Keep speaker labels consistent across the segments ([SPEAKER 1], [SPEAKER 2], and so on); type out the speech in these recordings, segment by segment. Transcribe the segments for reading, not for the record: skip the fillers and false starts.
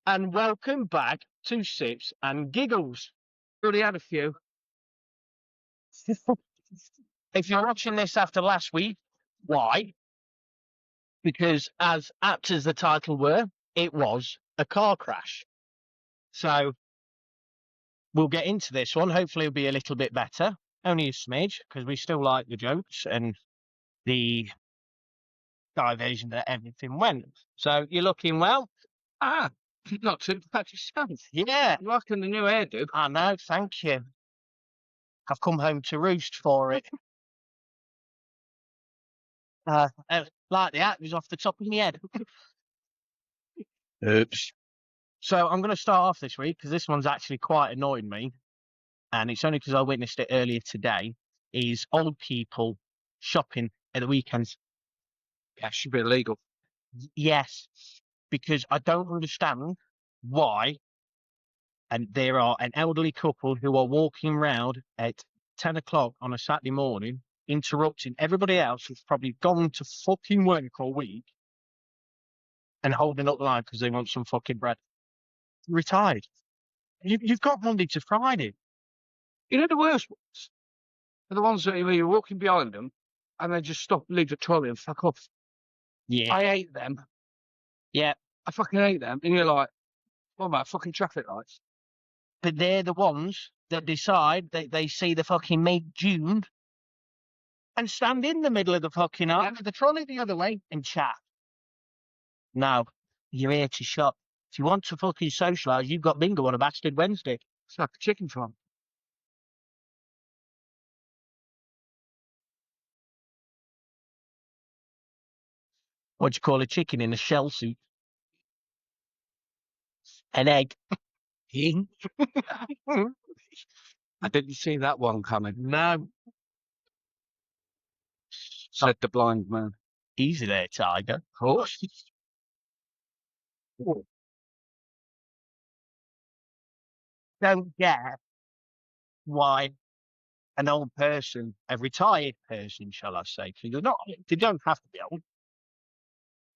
[SPEAKER 1] and welcome back to Sips and Giggles.
[SPEAKER 2] Already had a few.
[SPEAKER 1] If you're watching this after last week, why? Because as apt as the title were, it was a car crash. So we'll get into this one. Hopefully it'll be a little bit better. Only a smidge, because we still like the jokes and the diversion that everything went. So you're looking well.
[SPEAKER 2] Not too bad yourself.
[SPEAKER 1] Yeah,
[SPEAKER 2] You liking the new hairdo?
[SPEAKER 1] I know, thank you. I've come home to roost for it. Like the hat was off the top of my head.
[SPEAKER 2] Oops.
[SPEAKER 1] So I'm going to start off this week because this one's actually quite annoyed me, and it's only because I witnessed it earlier today. Is old people shopping at the weekends?
[SPEAKER 2] Yeah, should be illegal.
[SPEAKER 1] Yes, because I don't understand why. And there are an elderly couple who are walking around at 10 o'clock on a Saturday morning, interrupting everybody else who's probably gone to fucking work all week and holding up the line because they want some fucking bread. Retired. You've got Monday to Friday.
[SPEAKER 2] You know the worst ones? Are the ones that you're walking behind them and they just stop, leave the trolley and fuck off.
[SPEAKER 1] Yeah.
[SPEAKER 2] I hate them.
[SPEAKER 1] Yeah.
[SPEAKER 2] I fucking hate them. And you're like, what about fucking traffic lights?
[SPEAKER 1] But they're the ones that decide that they see the fucking mid-June and stand in the middle of the fucking aisle with the trolley the other way and chat. No, you're here to shop. If you want to fucking socialise, you've got bingo on a bastard Wednesday.
[SPEAKER 2] It's like a chicken farm.
[SPEAKER 1] What do you call a chicken in a shell suit? An egg.
[SPEAKER 2] I didn't see that one coming,
[SPEAKER 1] No.
[SPEAKER 2] said the blind man.
[SPEAKER 1] Easy there, Tiger.
[SPEAKER 2] Of course.
[SPEAKER 1] Don't get why an old person, a retired person, shall I say, because they don't have to be old,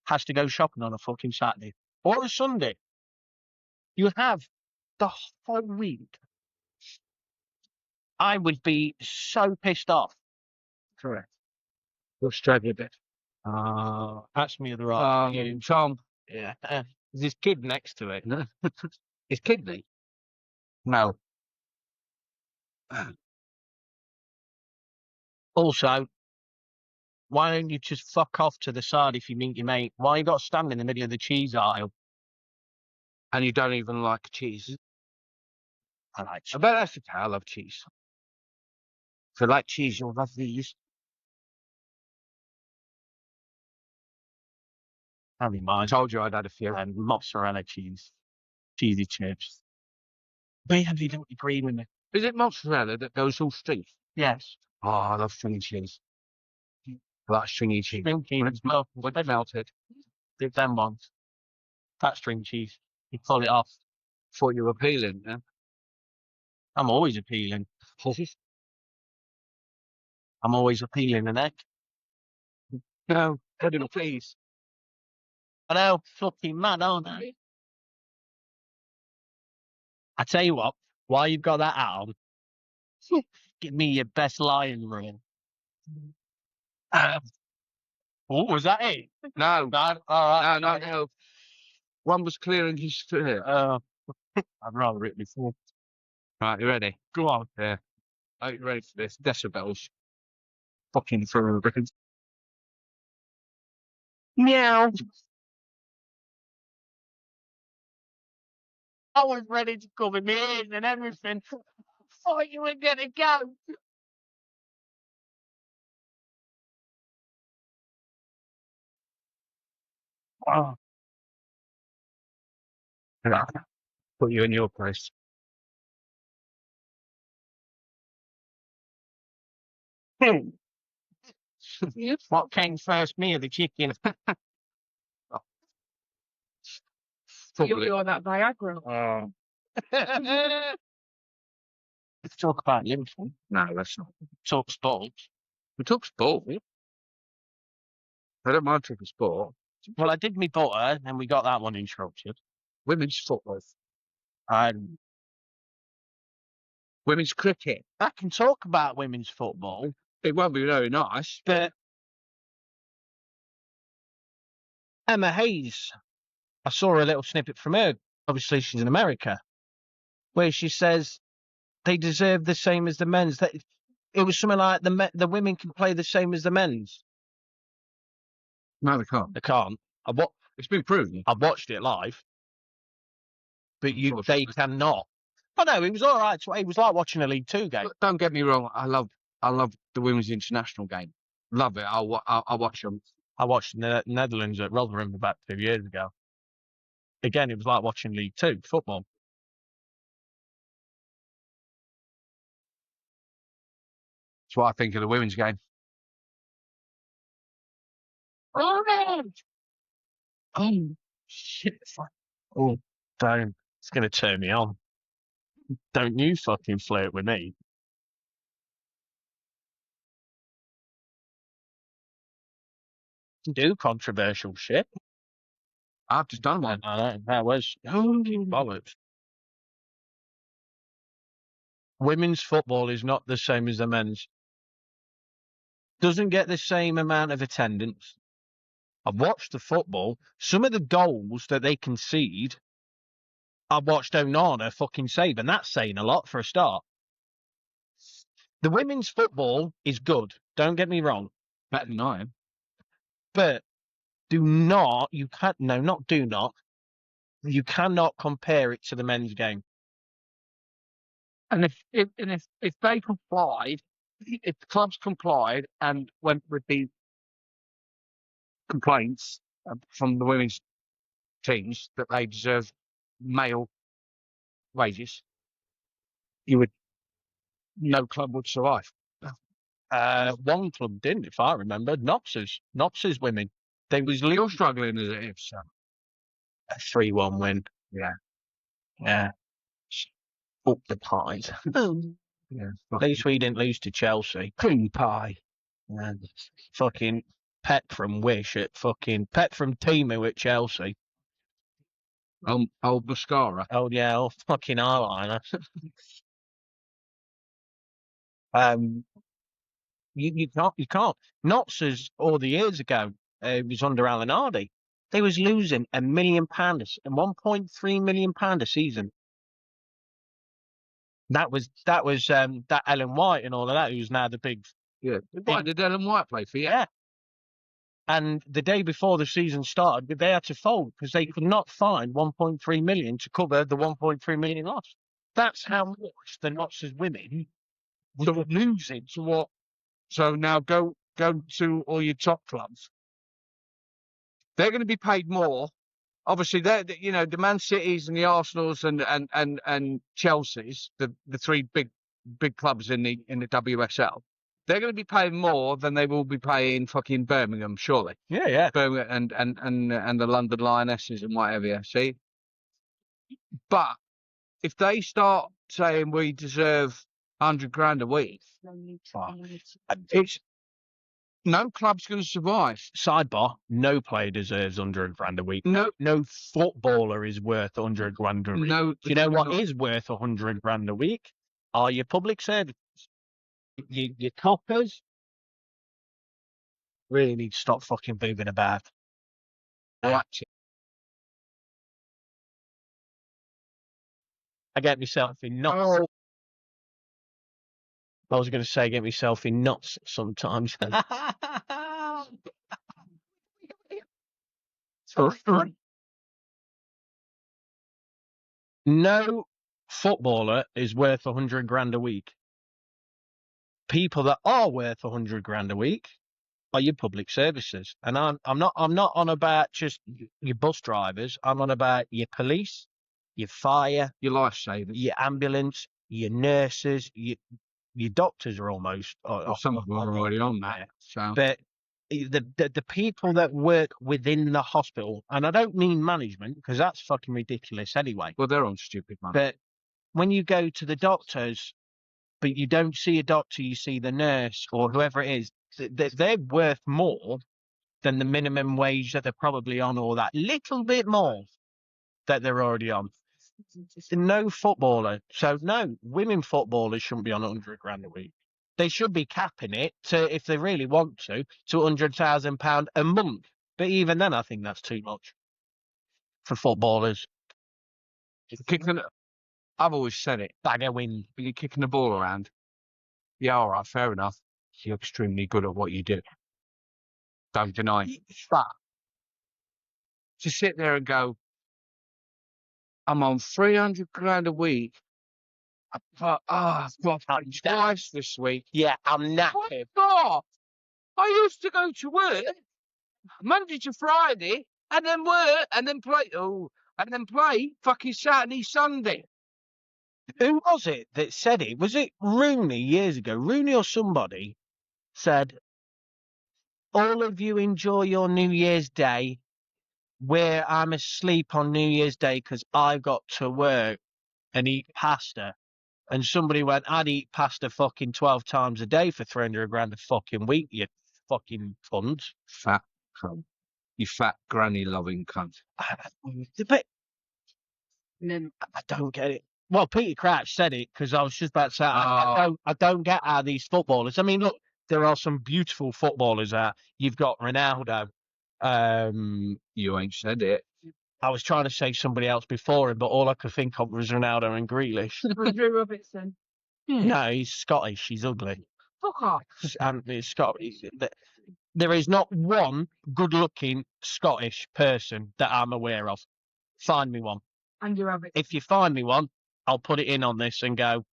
[SPEAKER 1] has to go shopping on a fucking Saturday or a Sunday. You have the whole week. I would be so pissed off.
[SPEAKER 2] Correct. You'll struggle a bit.
[SPEAKER 1] That's me the right.
[SPEAKER 2] Tom.
[SPEAKER 1] Yeah. There's this kid next to it.
[SPEAKER 2] No. His kidney? No.
[SPEAKER 1] Also, why don't you just fuck off to the side if you meet your mate? Why you got to stand in the middle of the cheese aisle?
[SPEAKER 2] And you don't even like cheese.
[SPEAKER 1] I like
[SPEAKER 2] I
[SPEAKER 1] cheese.
[SPEAKER 2] bet that's the I love cheese. If you like cheese, you'll love these.
[SPEAKER 1] I mean,
[SPEAKER 2] I
[SPEAKER 1] mine
[SPEAKER 2] told you I'd had a few.
[SPEAKER 1] and mozzarella cheese, cheesy chips. Why have you don't agree with me?
[SPEAKER 2] Is it mozzarella that goes all stringy?
[SPEAKER 1] Yes.
[SPEAKER 2] Oh, I love stringy cheese. I like stringy cheese.
[SPEAKER 1] String cheese.
[SPEAKER 2] When it's melted.
[SPEAKER 1] Did them ones. That string cheese. You pull it off.
[SPEAKER 2] Thought you were peeling, yeah?
[SPEAKER 1] I'm always appealing. I'm always appealing an egg.
[SPEAKER 2] No, heading please.
[SPEAKER 1] I know, fucking mad, aren't I? I tell you what, while you've got that out on, give me your best lion roll. Oh, was that it?
[SPEAKER 2] No,
[SPEAKER 1] No, all right.
[SPEAKER 2] no. One was clearing his throat.
[SPEAKER 1] I'd rather it before.
[SPEAKER 2] Right, you ready?
[SPEAKER 1] Go on.
[SPEAKER 2] Yeah. Are you ready for this? Decibels. Fucking for a
[SPEAKER 1] Meow. I was ready to cover my ears and everything. Thought you were gonna go.
[SPEAKER 2] Oh. Put you in your place.
[SPEAKER 1] What came first, me or the chicken?
[SPEAKER 2] Probably.
[SPEAKER 3] You're on that Viagra.
[SPEAKER 1] Let's talk about Liverpool.
[SPEAKER 2] No, that's not.
[SPEAKER 1] Talk sports.
[SPEAKER 2] We took sport. I don't mind talking sport.
[SPEAKER 1] Well, I did me butter, and we got that one interrupted.
[SPEAKER 2] women's football,
[SPEAKER 1] Um,
[SPEAKER 2] women's cricket.
[SPEAKER 1] I can talk about women's football,
[SPEAKER 2] It won't be very nice.
[SPEAKER 1] but Emma Hayes, I saw a little snippet from her. Obviously, she's in America, where she says they deserve the same as the men's. That it was something like the women can play the same as the men's.
[SPEAKER 2] No, they can't.
[SPEAKER 1] They can't.
[SPEAKER 2] It's been proven.
[SPEAKER 1] I watched it live, but they
[SPEAKER 2] Unfortunately.
[SPEAKER 1] cannot. Oh no, it was all right. It was like watching a League Two game.
[SPEAKER 2] But don't get me wrong. I love the women's international game. Love it. I'll watch them.
[SPEAKER 1] I watched the Netherlands at Rotherham about 2 years ago. Again, it was like watching League Two football.
[SPEAKER 2] That's what I think of the women's game.
[SPEAKER 1] Orange. Oh shit! Oh, don't! It's gonna turn me on. Don't you fucking flirt with me. Do controversial shit.
[SPEAKER 2] I've just done one.
[SPEAKER 1] I know that was bollocks. Women's football is not the same as the men's. Doesn't get the same amount of attendance. I've watched the football. Some of the goals that they concede, I've watched Onana fucking save, and that's saying a lot for a start. The women's football is good. Don't get me wrong.
[SPEAKER 2] Better than I am.
[SPEAKER 1] But you cannot compare it to the men's game.
[SPEAKER 2] And if they complied, if the clubs complied and went with the complaints from the women's teams that they deserve male wages, no club would survive.
[SPEAKER 1] One club didn't, if I remember. Nops's women. They was
[SPEAKER 2] You're struggling as it is, so.
[SPEAKER 1] a 3-1 win.
[SPEAKER 2] Yeah.
[SPEAKER 1] Yeah. Up the pies.
[SPEAKER 2] Yeah.
[SPEAKER 1] At least we didn't lose to Chelsea.
[SPEAKER 2] Cream pie.
[SPEAKER 1] And fucking Pep from Timu at Chelsea.
[SPEAKER 2] Old mascara.
[SPEAKER 1] Oh yeah, fucking eyeliner. You can't. Notts all the years ago, it was under Alan Hardy. They was losing £1 million and £1.3 million a season. That was that Ellen White and all of that, who's now the big.
[SPEAKER 2] Yeah. Why did Ellen White play for you?
[SPEAKER 1] Yeah. And the day before the season started, they had to fold because they could not find 1.3 million to cover the 1.3 million loss. That's how much the Notts' women were losing to what.
[SPEAKER 2] So now go to all your top clubs. They're going to be paid more. Obviously, the Man Cities and the Arsenals and Chelsea's, the three big clubs in the WSL. They're going to be paying more than they will be paying fucking Birmingham, surely.
[SPEAKER 1] Yeah.
[SPEAKER 2] Birmingham and the London Lionesses and whatever. Yeah, see. But if they start saying we deserve $100,000 a week, no club's going to survive.
[SPEAKER 1] Sidebar: no player deserves $100,000 a week. No footballer is worth $100,000 a week.
[SPEAKER 2] No.
[SPEAKER 1] Do you know what is worth $100,000 a week? Are your public services? Your coppers really need to stop fucking moving about.
[SPEAKER 2] Watch it.
[SPEAKER 1] I get myself in knots. I was going to say get myself in knots sometimes. No footballer is worth $100,000 a week. People that are worth $100,000 a week are your public services, and I'm not on about just your bus drivers. I'm on about your police, your fire,
[SPEAKER 2] your lifesavers,
[SPEAKER 1] your ambulance, your nurses, your doctors are almost.
[SPEAKER 2] Some of them are already on that. So,
[SPEAKER 1] but the people that work within the hospital, and I don't mean management because that's fucking ridiculous anyway.
[SPEAKER 2] Well, they're on stupid money.
[SPEAKER 1] But when you go to the doctors, but you don't see a doctor, you see the nurse or whoever it is, they're worth more than the minimum wage that they're probably on, or that little bit more. that they're already on. No footballer. So no, women footballers shouldn't be on 100 grand a week. They should be capping it to, if they really want to £100,000 a month. But even then, I think that's too much for footballers.
[SPEAKER 2] I've always said it.
[SPEAKER 1] Bag of wind.
[SPEAKER 2] When you're kicking the ball around, yeah, all right, fair enough. You're extremely good at what you do. Don't deny it. But to sit there and go, I'm on 300 grand a week. I've got twice this week.
[SPEAKER 1] Yeah, I'm knackered.
[SPEAKER 2] God, I used to go to work Monday to Friday and then work and then play fucking Saturday, Sunday.
[SPEAKER 1] Who was it that said it? Was it Rooney years ago? Rooney or somebody said, all of you enjoy your New Year's Day where I'm asleep on New Year's Day because I've got to work and eat pasta. And somebody went, I'd eat pasta fucking 12 times a day for 300 grand a fucking week, you fucking cunt.
[SPEAKER 2] Fat cunt. You fat granny loving cunt.
[SPEAKER 1] But I don't get it. Well, Peter Crouch said it because I was just about to say, I don't get how these footballers. I mean, look, there are some beautiful footballers out. You've got Ronaldo.
[SPEAKER 2] You ain't said it.
[SPEAKER 1] I was trying to say somebody else before him, but all I could think of was Ronaldo and Grealish.
[SPEAKER 3] Andrew Robertson.
[SPEAKER 1] No, he's Scottish. He's ugly.
[SPEAKER 3] Fuck off.
[SPEAKER 1] And he's Scottish. There is not one good-looking Scottish person that I'm aware of. Find me one.
[SPEAKER 3] Andrew Robertson.
[SPEAKER 1] If you find me one, I'll put it in on this and go,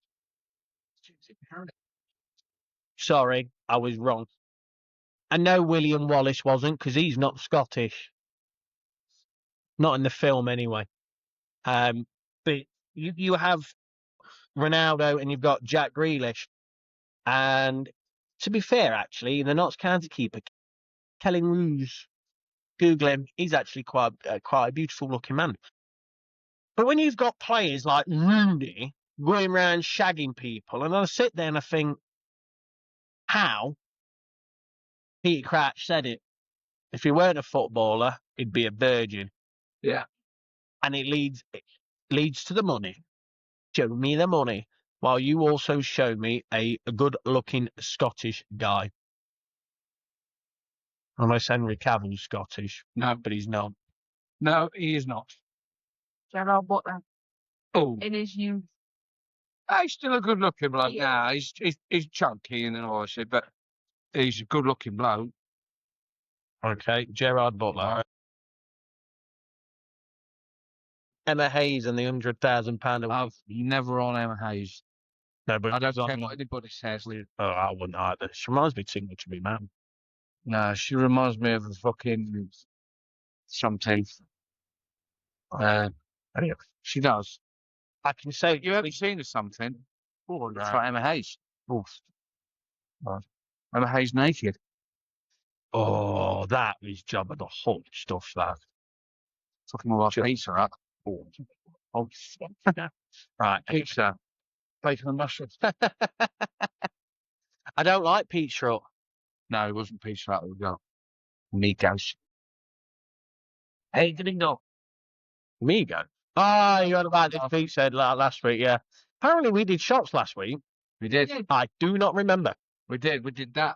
[SPEAKER 1] sorry, I was wrong. I know William Wallace wasn't because he's not Scottish. Not in the film anyway. But you have Ronaldo and you've got Jack Grealish. And to be fair, actually, the Notts County keeper, Kelly Roos, Google him, he's actually quite a beautiful looking man. But when you've got players like Rooney going around shagging people, and I sit there and I think, how? Peter Crouch said it. If he weren't a footballer, he'd be a virgin.
[SPEAKER 2] Yeah.
[SPEAKER 1] And it leads to the money. Show me the money, while you also show me a good-looking Scottish guy. Unless Henry Cavill's Scottish.
[SPEAKER 2] No.
[SPEAKER 1] But he's not.
[SPEAKER 2] No, he is not.
[SPEAKER 3] Gerard Butler.
[SPEAKER 2] Oh,
[SPEAKER 3] In his youth.
[SPEAKER 2] he's still a good looking bloke.
[SPEAKER 3] Yeah.
[SPEAKER 2] Nah, he's chunky and all that shit, but he's a good looking bloke.
[SPEAKER 1] Okay, Gerard Butler. Emma Hayes and the £100,000 a week.
[SPEAKER 2] I've never on Emma Hayes.
[SPEAKER 1] No, but
[SPEAKER 2] I don't
[SPEAKER 1] she's on-
[SPEAKER 2] care what anybody says.
[SPEAKER 1] Oh, I wouldn't either. She reminds me too much of me, man.
[SPEAKER 2] No, she reminds me of a fucking something.
[SPEAKER 1] Anyway,
[SPEAKER 2] She does.
[SPEAKER 1] I can say
[SPEAKER 2] You haven't seen her something?
[SPEAKER 1] Oh,
[SPEAKER 2] It's
[SPEAKER 1] no.
[SPEAKER 2] like Emma Hayes.
[SPEAKER 1] Oof.
[SPEAKER 2] Emma Hayes naked.
[SPEAKER 1] Oh, that is Jabba the Hutt stuff, that.
[SPEAKER 2] Talking about pizza, right?
[SPEAKER 1] Oh, right.
[SPEAKER 2] Pizza. Bacon and mushrooms.
[SPEAKER 1] I don't like Pizza Hut.
[SPEAKER 2] No, it wasn't pizza Hut. We got Migos.
[SPEAKER 1] Hey, did it go? Migo. Ah, you heard about this pizza Hut last week, yeah. Apparently we did shots last week.
[SPEAKER 2] We did.
[SPEAKER 1] I do not remember.
[SPEAKER 2] We did. We did that.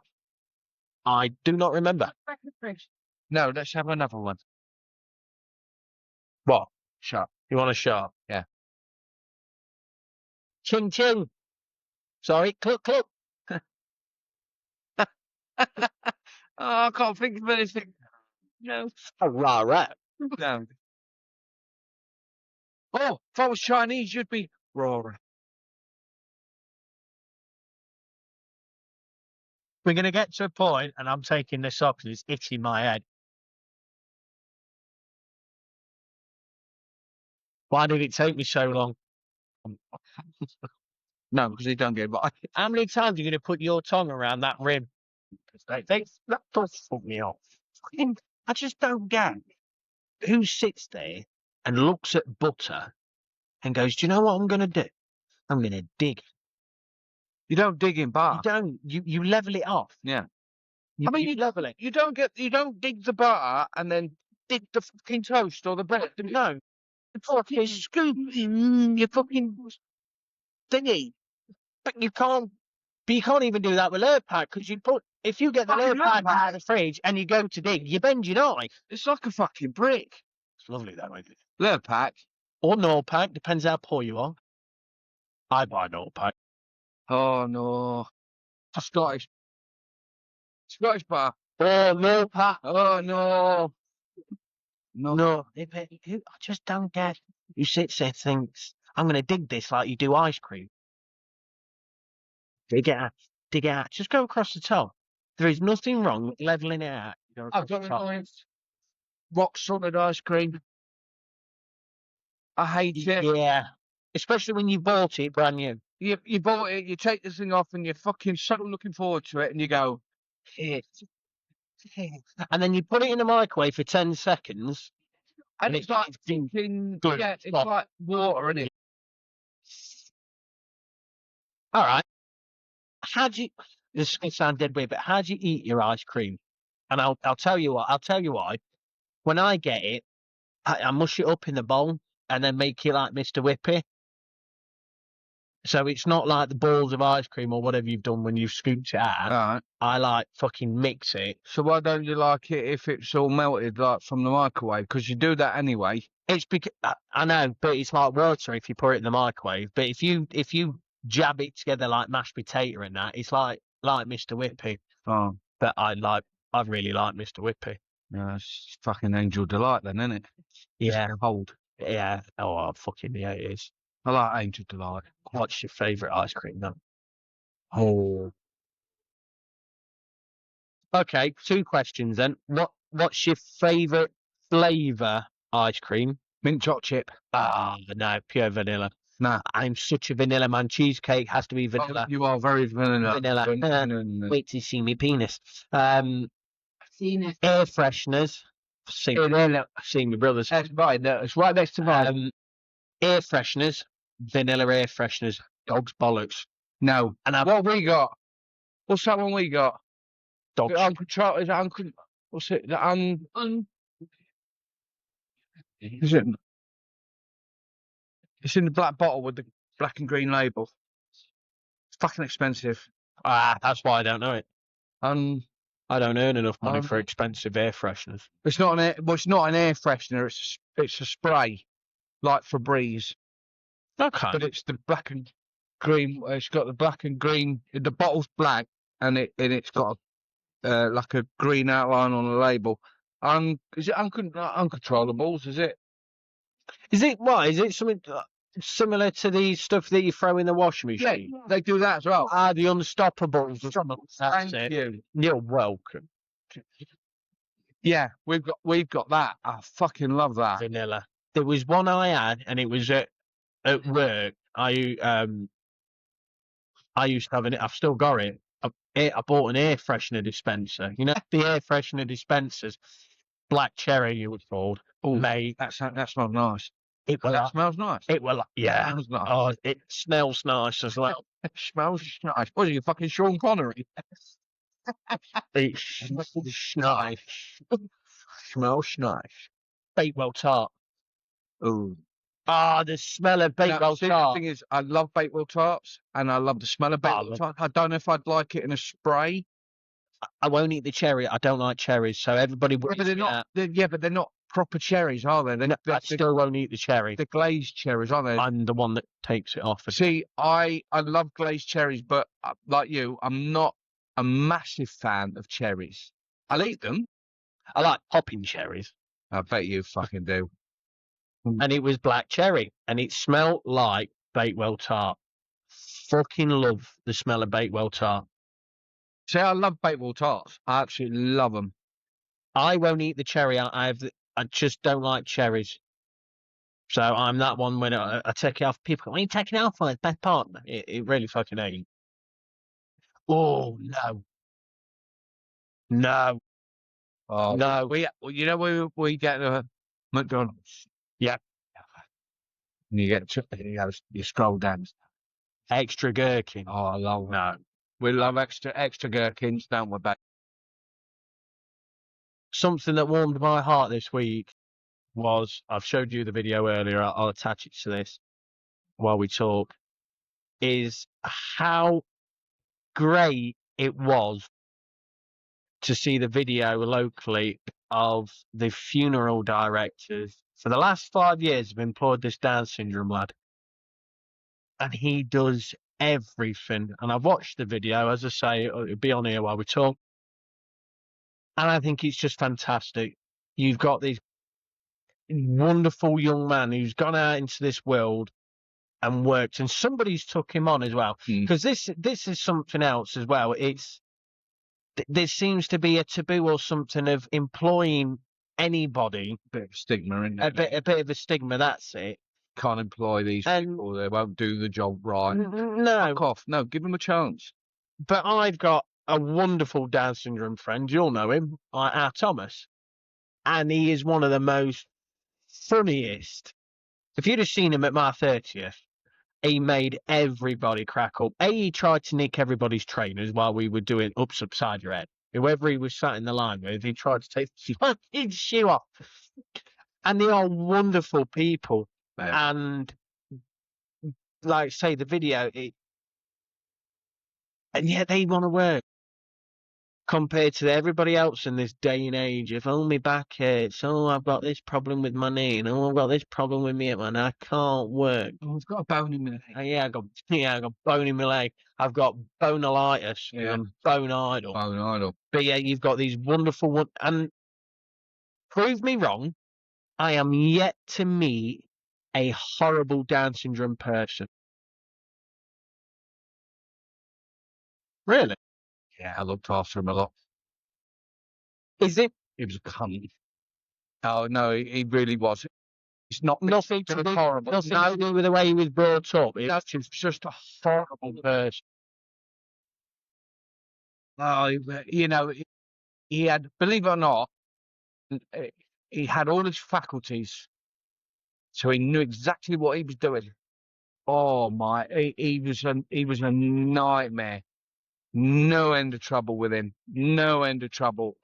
[SPEAKER 1] I do not remember.
[SPEAKER 3] Back in the fridge.
[SPEAKER 2] No, let's have another one.
[SPEAKER 1] What?
[SPEAKER 2] Shut.
[SPEAKER 1] You want a shot?
[SPEAKER 2] Yeah.
[SPEAKER 1] Ching ching. Sorry, cluck cluck.
[SPEAKER 2] Oh, I can't think of anything. No.
[SPEAKER 1] Oh, rah, rah.
[SPEAKER 2] No. Oh, if I was Chinese, you'd be roaring.
[SPEAKER 1] We're going to get to a point, and I'm taking this off because it's itching my head. Why did it take me so long?
[SPEAKER 2] No, because he don't get by.
[SPEAKER 1] How many times are you going to put your tongue around that rim? That does fuck me off. I just don't get who sits there and looks at butter and goes, do you know what I'm going to do? I'm going to dig.
[SPEAKER 2] You don't dig in
[SPEAKER 1] You
[SPEAKER 2] bar.
[SPEAKER 1] don't. You level it off.
[SPEAKER 2] Yeah.
[SPEAKER 1] You,
[SPEAKER 2] I mean,
[SPEAKER 1] you level it.
[SPEAKER 2] You don't dig the butter and then dig the fucking toast or the bread.
[SPEAKER 1] No.
[SPEAKER 2] fucking scoop in your fucking thingy.
[SPEAKER 1] But you can't even do that with Lurpak because if you get the
[SPEAKER 2] Fucking
[SPEAKER 1] Lurpak
[SPEAKER 2] Lurpak.
[SPEAKER 1] out of the fridge and you go to dig, you bend your knife.
[SPEAKER 2] It's like a fucking brick.
[SPEAKER 1] It's lovely though, isn't it?
[SPEAKER 2] Lurpak.
[SPEAKER 1] Or Norpak, depends how poor you are. I buy Norpak.
[SPEAKER 2] Oh no. Scottish bar.
[SPEAKER 1] Oh, Norpak.
[SPEAKER 2] Oh no.
[SPEAKER 1] No, I just don't get who sits there thinks, I'm going to dig this like you do ice cream. Dig it out. Just go across the top. There is nothing wrong with levelling it out. Go
[SPEAKER 2] I've
[SPEAKER 1] across
[SPEAKER 2] got
[SPEAKER 1] the
[SPEAKER 2] a
[SPEAKER 1] top.
[SPEAKER 2] nice rock solid ice cream. I hate it.
[SPEAKER 1] Yeah. Especially when you bought it brand new.
[SPEAKER 2] You bought it, you take this thing off and you're fucking so looking forward to it and you go,
[SPEAKER 1] And then you put it in the microwave for 10 seconds.
[SPEAKER 2] and
[SPEAKER 1] And
[SPEAKER 2] it's like
[SPEAKER 1] it's
[SPEAKER 2] fucking,
[SPEAKER 1] good.
[SPEAKER 2] yeah, it's
[SPEAKER 1] Stop.
[SPEAKER 2] like water, isn't it?
[SPEAKER 1] All right. This is going to sound dead weird, but how do you eat your ice cream? And I'll tell you what. I'll tell you why. When I get it, I mush it up in the bowl and then make it like Mr. Whippy. So it's not like the balls of ice cream or whatever you've done when you've scooped it out.
[SPEAKER 2] Right.
[SPEAKER 1] I like fucking mix it.
[SPEAKER 2] So why don't you like it if it's all melted like from the microwave? Because you do that anyway.
[SPEAKER 1] It's because I know, but it's like water if you put it in the microwave. But if you jab it together like mashed potato and that, it's like Mr. Whippy.
[SPEAKER 2] Oh,
[SPEAKER 1] But I really like Mr. Whippy.
[SPEAKER 2] no, it's fucking angel delight then, isn't it?
[SPEAKER 1] Yeah,
[SPEAKER 2] Cold.
[SPEAKER 1] yeah. Oh, fucking yeah, it is.
[SPEAKER 2] I like angel delight.
[SPEAKER 1] What's your favourite ice cream then? Oh. Okay, 2 questions then. What's your favourite flavour ice cream?
[SPEAKER 2] Mint chocolate chip.
[SPEAKER 1] Ah, no, pure vanilla.
[SPEAKER 2] Nah.
[SPEAKER 1] I'm such a vanilla man. Cheesecake has to be vanilla.
[SPEAKER 2] You are very vanilla.
[SPEAKER 1] Vanilla.
[SPEAKER 2] Vanilla.
[SPEAKER 1] Wait till you see me penis.
[SPEAKER 3] Seen it.
[SPEAKER 1] Air fresheners. See my brothers.
[SPEAKER 2] That's right. It's right next to mine.
[SPEAKER 1] Air fresheners. Vanilla air fresheners. Dog's bollocks.
[SPEAKER 2] No.
[SPEAKER 1] And I've
[SPEAKER 2] What have we got? What's that one we got?
[SPEAKER 1] dog
[SPEAKER 2] Is it Uncle? What's it? Is it? It's in the black bottle with the black and green label. It's fucking expensive.
[SPEAKER 1] that's why I don't know it. I don't earn enough money
[SPEAKER 2] Um,
[SPEAKER 1] for expensive air fresheners.
[SPEAKER 2] It's not it's not an air freshener. It's a spray, like Febreze,
[SPEAKER 1] Okay.
[SPEAKER 2] but it's the black and green. It's got the black and green. The bottle's black, and it's got like a green outline on the label. Is it uncontrollables? Is it?
[SPEAKER 1] Is it something similar to the stuff that you throw in the washing
[SPEAKER 2] Yeah,
[SPEAKER 1] machine?
[SPEAKER 2] they do that as well.
[SPEAKER 1] The Unstoppables. Or something. That's
[SPEAKER 2] Thank
[SPEAKER 1] it.
[SPEAKER 2] you.
[SPEAKER 1] You're welcome.
[SPEAKER 2] Yeah, we've got that. I fucking love that.
[SPEAKER 1] Vanilla. There was one I had, and it was at work. I used to have it. I've still got it. I bought an air freshener dispenser. You know the air freshener dispensers, black cherry. You would called.
[SPEAKER 2] Oh,
[SPEAKER 1] Mate,
[SPEAKER 2] that smells nice.
[SPEAKER 1] it was.
[SPEAKER 2] That smells nice.
[SPEAKER 1] It was. Yeah.
[SPEAKER 2] Smells nice.
[SPEAKER 1] Oh, it smells nice as well.
[SPEAKER 2] It smells nice. What are you, fucking Sean Connery?
[SPEAKER 1] It smells nice. Smells nice. Bakewell tart.
[SPEAKER 2] Ooh.
[SPEAKER 1] The smell of Bakewell
[SPEAKER 2] See, the
[SPEAKER 1] tart.
[SPEAKER 2] thing is, I love Bakewell tarts, and I love the smell of Bakewell
[SPEAKER 1] love-
[SPEAKER 2] tarts. I don't know if I'd like it in a spray.
[SPEAKER 1] I won't eat the cherry. I don't like cherries, so everybody.
[SPEAKER 2] Yeah, but
[SPEAKER 1] worries
[SPEAKER 2] they're
[SPEAKER 1] me
[SPEAKER 2] not.
[SPEAKER 1] out.
[SPEAKER 2] But they're not proper cherries, are they?
[SPEAKER 1] No, I still won't eat the cherry.
[SPEAKER 2] They're glazed cherries, aren't they?
[SPEAKER 1] I'm the one that takes it off.
[SPEAKER 2] See, I love glazed cherries, but like you, I'm not a massive fan of cherries. I'll eat them.
[SPEAKER 1] I like popping cherries,
[SPEAKER 2] I bet you fucking do.
[SPEAKER 1] and it was black cherry, and it smelled like Bakewell tart. Fucking love the smell of Bakewell tart.
[SPEAKER 2] See, I love Bakewell tarts. I absolutely love them.
[SPEAKER 1] I won't eat the cherry. I just don't like cherries. So I'm that one when I take it off. People go, "What are you taking it off for? It's best part." It really fucking ain't. Oh no, no,
[SPEAKER 2] Oh,
[SPEAKER 1] no.
[SPEAKER 2] you know, we get a McDonald's.
[SPEAKER 1] Yeah.
[SPEAKER 2] And you scroll down.
[SPEAKER 1] Extra gherkin.
[SPEAKER 2] Oh, I love
[SPEAKER 1] No.
[SPEAKER 2] We love extra gherkins, don't we, babe?
[SPEAKER 1] Something that warmed my heart this week. was, I've showed you the video earlier, I'll attach it to this while we talk, is how great it was to see the video locally of the funeral directors. For the last 5 years, have employed this Down syndrome lad. And he does everything. And I've watched the video, as I say, it'll be on here while we talk. And I think it's just fantastic. You've got this wonderful young man who's gone out into this world and worked, and somebody's took him on as well. Because this is something else as well. There seems to be a taboo or something of employing anybody.
[SPEAKER 2] Bit of stigma in
[SPEAKER 1] A
[SPEAKER 2] there.
[SPEAKER 1] bit of a stigma. That's it.
[SPEAKER 2] Can't employ these
[SPEAKER 1] And-
[SPEAKER 2] people. They won't do the job right.
[SPEAKER 1] No,
[SPEAKER 2] Fuck off. No, give them a chance.
[SPEAKER 1] but I've got a wonderful Down syndrome friend. You'll know him, our Thomas, and he is one of the most funniest. If you'd have seen him at my 30th, he made everybody crack up. He tried to nick everybody's trainers while we were doing ups upside your head. Whoever he was sat in the line with, he tried to take the fucking shoe off. And they are wonderful people.
[SPEAKER 2] Yeah.
[SPEAKER 1] And like I say, the video, and yet they want to work compared to everybody else in this day and age. If only back hurts, oh, I've got this problem with my knee, and oh, I've got this problem with me, and I can't work.
[SPEAKER 2] Oh, I've got a bone in my leg.
[SPEAKER 1] I got bone in my leg. I've got bonolitis.
[SPEAKER 2] Yeah.
[SPEAKER 1] I'm bone idle.
[SPEAKER 2] Bone idle.
[SPEAKER 1] But yeah, you've got these wonderful and prove me wrong, I am yet to meet a horrible Down syndrome person. Really?
[SPEAKER 2] Yeah, I looked after him a lot.
[SPEAKER 1] Is it
[SPEAKER 2] He was a cunt. Oh, no, he really was. It's not
[SPEAKER 1] nothing to
[SPEAKER 2] it was
[SPEAKER 1] do,
[SPEAKER 2] horrible.
[SPEAKER 1] nothing
[SPEAKER 2] No,
[SPEAKER 1] to do with the way he was brought up?
[SPEAKER 2] no,
[SPEAKER 1] It's
[SPEAKER 2] just a horrible
[SPEAKER 1] person.
[SPEAKER 2] Oh, you know, he had, believe it or not, he had all his faculties, so he knew exactly what he was doing. Oh my, he was a nightmare. No end of trouble with him. No end of trouble.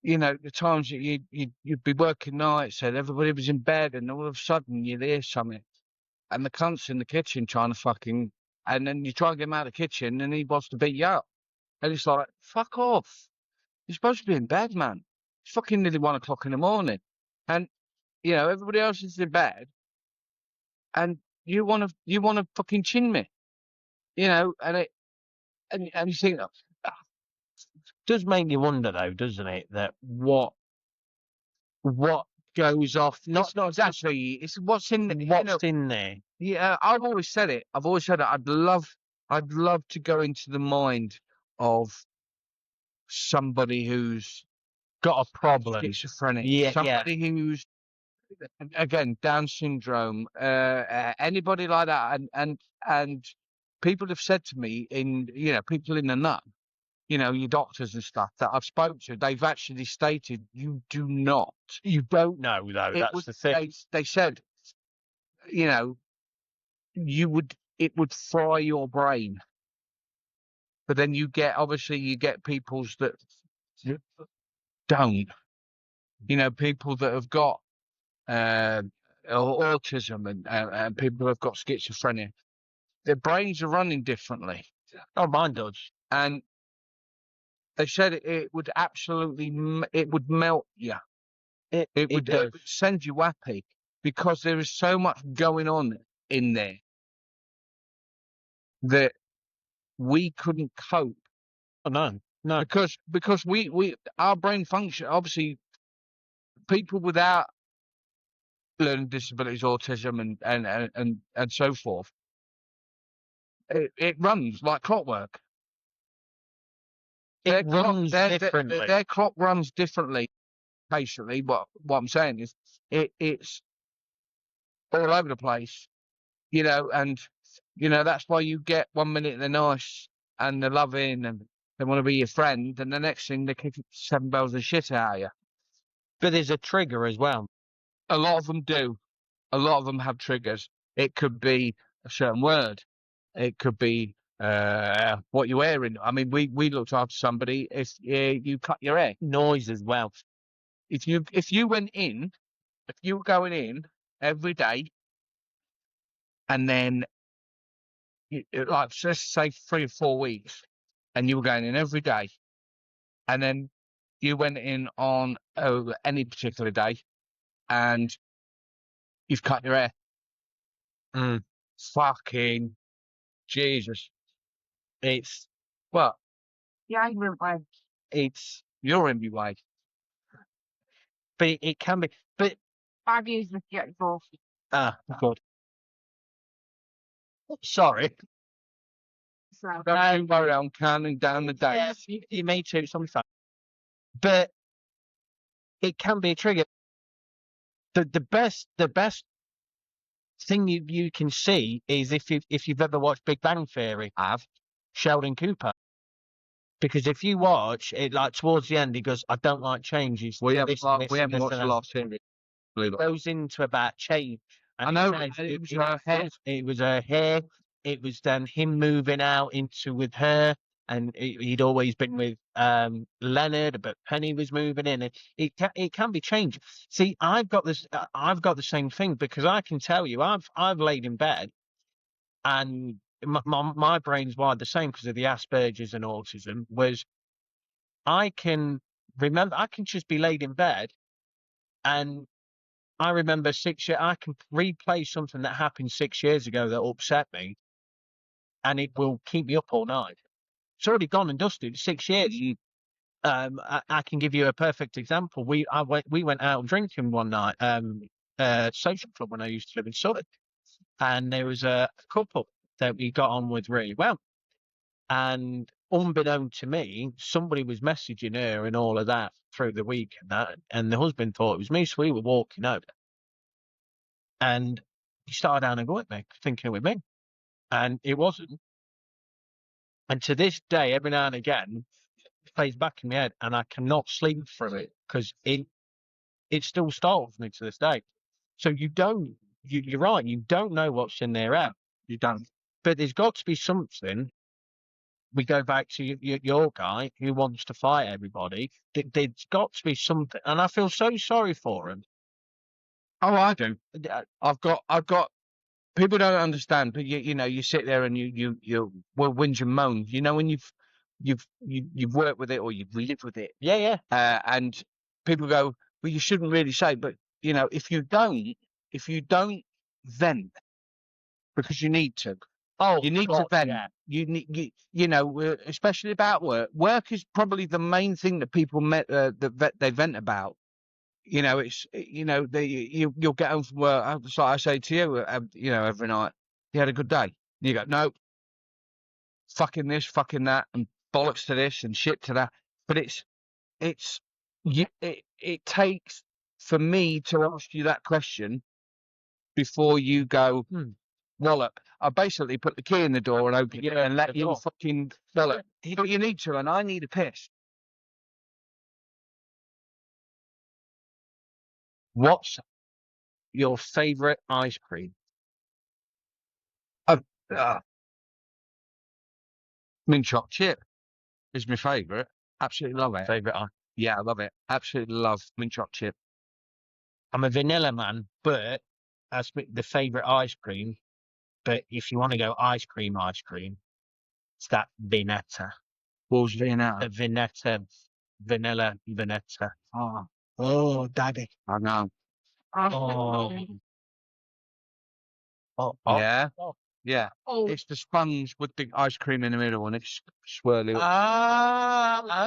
[SPEAKER 2] You know, the times that you'd be working nights and everybody was in bed, and all of a sudden you'd hear something, and the cunt's in the kitchen trying to fucking, and then you try and get him out of the kitchen, and he wants to beat you up. And it's like, fuck off. You're supposed to be in bed, man. It's fucking nearly 1 o'clock in the morning. And, you know, everybody else is in bed. And you wanna fucking chin me. You know, and you think,
[SPEAKER 1] Does make you wonder though, doesn't it, that what goes off,
[SPEAKER 2] it's not exactly, it's what's in the, you know,
[SPEAKER 1] what's in there.
[SPEAKER 2] yeah, I've always said it. I'd love to go into the mind of somebody who's
[SPEAKER 1] Got a problem.
[SPEAKER 2] schizophrenic,
[SPEAKER 1] Yeah,
[SPEAKER 2] somebody who's, again, Down syndrome, anybody like that, and people have said to me, people in the nut, you know, your doctors and stuff that I've spoke to, they've actually stated you do not.
[SPEAKER 1] You don't know though. That's the thing.
[SPEAKER 2] They said, you know, it would fry your brain. But then you get peoples that don't. You know, people that have got autism and people who have got schizophrenia. Their brains are running differently.
[SPEAKER 1] Oh, mine does.
[SPEAKER 2] And they said it would absolutely, it would melt you. It would
[SPEAKER 1] does.
[SPEAKER 2] send you happy because there is so much going on in there that we couldn't cope.
[SPEAKER 1] Oh, no.
[SPEAKER 2] Because we our brain function, obviously people without learning disabilities, autism and so forth, it runs like clockwork.
[SPEAKER 1] It runs differently.
[SPEAKER 2] Their clock runs differently. Patiently, what I'm saying is it's all over the place, you know, and you know that's why you get 1 minute they're nice and they're loving and they want to be your friend, and the next thing they kick 7 bells of shit out of you.
[SPEAKER 1] But there's a trigger as well.
[SPEAKER 2] A lot of them do. A lot of them have triggers. It could be a certain word. It could be what you're wearing. I mean, we looked after somebody. If you cut your hair,
[SPEAKER 1] Noise as well.
[SPEAKER 2] if you went in if you were going in every day, and then like let's say 3 or 4 weeks, and you were going in every day, and then you went in on any particular day, and you've cut your hair. Fucking Jesus! It's well,
[SPEAKER 3] Yeah, I will buy.
[SPEAKER 2] you're in your way.
[SPEAKER 1] But it can be. But
[SPEAKER 3] 5 years to get both.
[SPEAKER 1] good. Sorry.
[SPEAKER 3] So,
[SPEAKER 2] Don't you worry, I'm counting down the days.
[SPEAKER 1] Yeah, you may too. Something fun. But it can be a trigger. The best thing you can see is if you've ever watched Big Bang Theory. Have Sheldon Cooper. Because if you watch it, like towards the end, he goes, "I don't like changes."
[SPEAKER 2] We haven't
[SPEAKER 1] This and this and
[SPEAKER 2] watched
[SPEAKER 1] this
[SPEAKER 2] the
[SPEAKER 1] and
[SPEAKER 2] last series. Believe
[SPEAKER 1] that.
[SPEAKER 2] it.
[SPEAKER 1] Goes into about change.
[SPEAKER 2] I
[SPEAKER 1] And
[SPEAKER 2] know.
[SPEAKER 1] he says
[SPEAKER 2] It was her hair.
[SPEAKER 1] It was her hair. It was then him moving out into with her, and he'd always been with Leonard, but Penny was moving in, and it can be changed. See, I've got the same thing because I can tell you, I've laid in bed, and my brain's wired the same because of the Asperger's and autism. Was I can remember, I can just be laid in bed, and I remember 6 years. I can replay something that happened 6 years ago that upset me, and it will keep me up all night. It's already gone and dusted. 6 years. I can give you a perfect example. We went out drinking one night, social club when I used to live in Suffolk, and there was a couple that we got on with really well. And unbeknown to me, somebody was messaging her and all of that through the week and the husband thought it was me, so we were walking out. And he started down and going at me, thinking it was me. And it wasn't. And to this day, every now and again, it plays back in my head and I cannot sleep through it because it still startles me to this day. So you're right, you don't know what's in their head. You don't. But there's got to be something. We go back to your guy who wants to fight everybody. There's got to be something. And I feel so sorry for him.
[SPEAKER 2] Oh, I do. I've got. People don't understand, but you know, you sit there and you well whinge and moan. You know, when you've worked with it or you've lived with it.
[SPEAKER 1] Yeah.
[SPEAKER 2] And people go, well, you shouldn't really say, but you know, if you don't vent because you need to.
[SPEAKER 1] Oh,
[SPEAKER 2] you need
[SPEAKER 1] God,
[SPEAKER 2] to vent.
[SPEAKER 1] yeah.
[SPEAKER 2] You know, especially about work. Work is probably the main thing that people they vent about. You know, it's you'll get home from work. It's like I say to you, you know, every night. You had a good day. You go, no, fucking this, fucking that, and bollocks to this and shit to that. But it takes for me to ask you that question before you go, wallop. I basically put the key in the door and open it and let you fucking wallop. But you need to, and I need a piss.
[SPEAKER 1] What's your favourite ice cream?
[SPEAKER 2] Mint chocolate chip is my favourite. Absolutely love it.
[SPEAKER 1] Favourite ice?
[SPEAKER 2] Yeah, I love it. Absolutely love mint chocolate chip.
[SPEAKER 1] I'm a vanilla man, but that's the favourite ice cream. But if you want to go ice cream, it's that Vinetta.
[SPEAKER 2] What was Vienna?
[SPEAKER 1] The Vinetta, vanilla Vinetta.
[SPEAKER 2] Oh,
[SPEAKER 1] daddy.
[SPEAKER 2] I know.
[SPEAKER 1] Oh.
[SPEAKER 2] Yeah.
[SPEAKER 1] Oh.
[SPEAKER 2] Yeah.
[SPEAKER 3] Oh,
[SPEAKER 2] It's the sponge with the ice cream in the middle and it's swirly.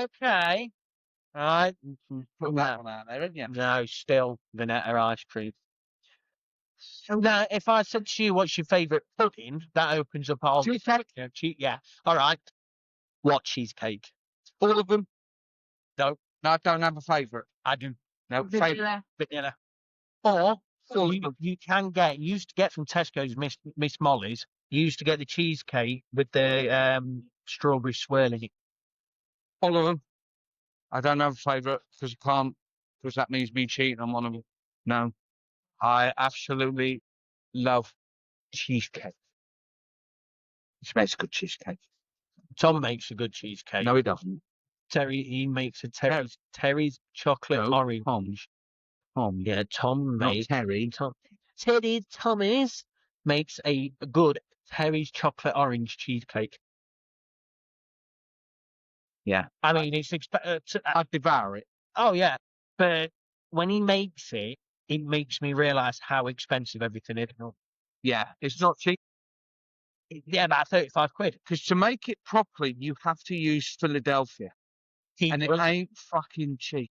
[SPEAKER 1] Okay. Right.
[SPEAKER 2] Put that one out there, haven't you?
[SPEAKER 1] No, still Vinetta ice cream. Now, if I said to you, what's your favourite pudding, that opens up all.
[SPEAKER 2] Cheesecake.
[SPEAKER 1] Yeah. All right. What cheesecake?
[SPEAKER 2] All of them?
[SPEAKER 1] No.
[SPEAKER 2] No, I don't have a favourite.
[SPEAKER 1] I do.
[SPEAKER 2] No, favourite.
[SPEAKER 3] vanilla.
[SPEAKER 1] Vanilla. Or you can get, you used to get from Tesco's Miss Molly's, you used to get the cheesecake with the strawberry swirling.
[SPEAKER 2] All of them. I don't have a favourite because I can't, because that means me cheating on one of them. No. I absolutely love cheesecake. He makes a good cheesecake.
[SPEAKER 1] Tom makes a good cheesecake.
[SPEAKER 2] No, he doesn't.
[SPEAKER 1] He makes a Terry's chocolate
[SPEAKER 2] No,
[SPEAKER 1] orange.
[SPEAKER 2] Tom.
[SPEAKER 1] Yeah, Tom
[SPEAKER 2] Not
[SPEAKER 1] made
[SPEAKER 2] Terry.
[SPEAKER 1] Teddy Thomas makes a good Terry's chocolate orange cheesecake.
[SPEAKER 2] Yeah.
[SPEAKER 1] I mean, it's
[SPEAKER 2] I'd devour it.
[SPEAKER 1] oh yeah, but when he makes it, it makes me realise how expensive everything is.
[SPEAKER 2] Yeah. It's not cheap.
[SPEAKER 1] Yeah, about 35 quid.
[SPEAKER 2] Because to make it properly, you have to use Philadelphia. And it ain't fucking cheap.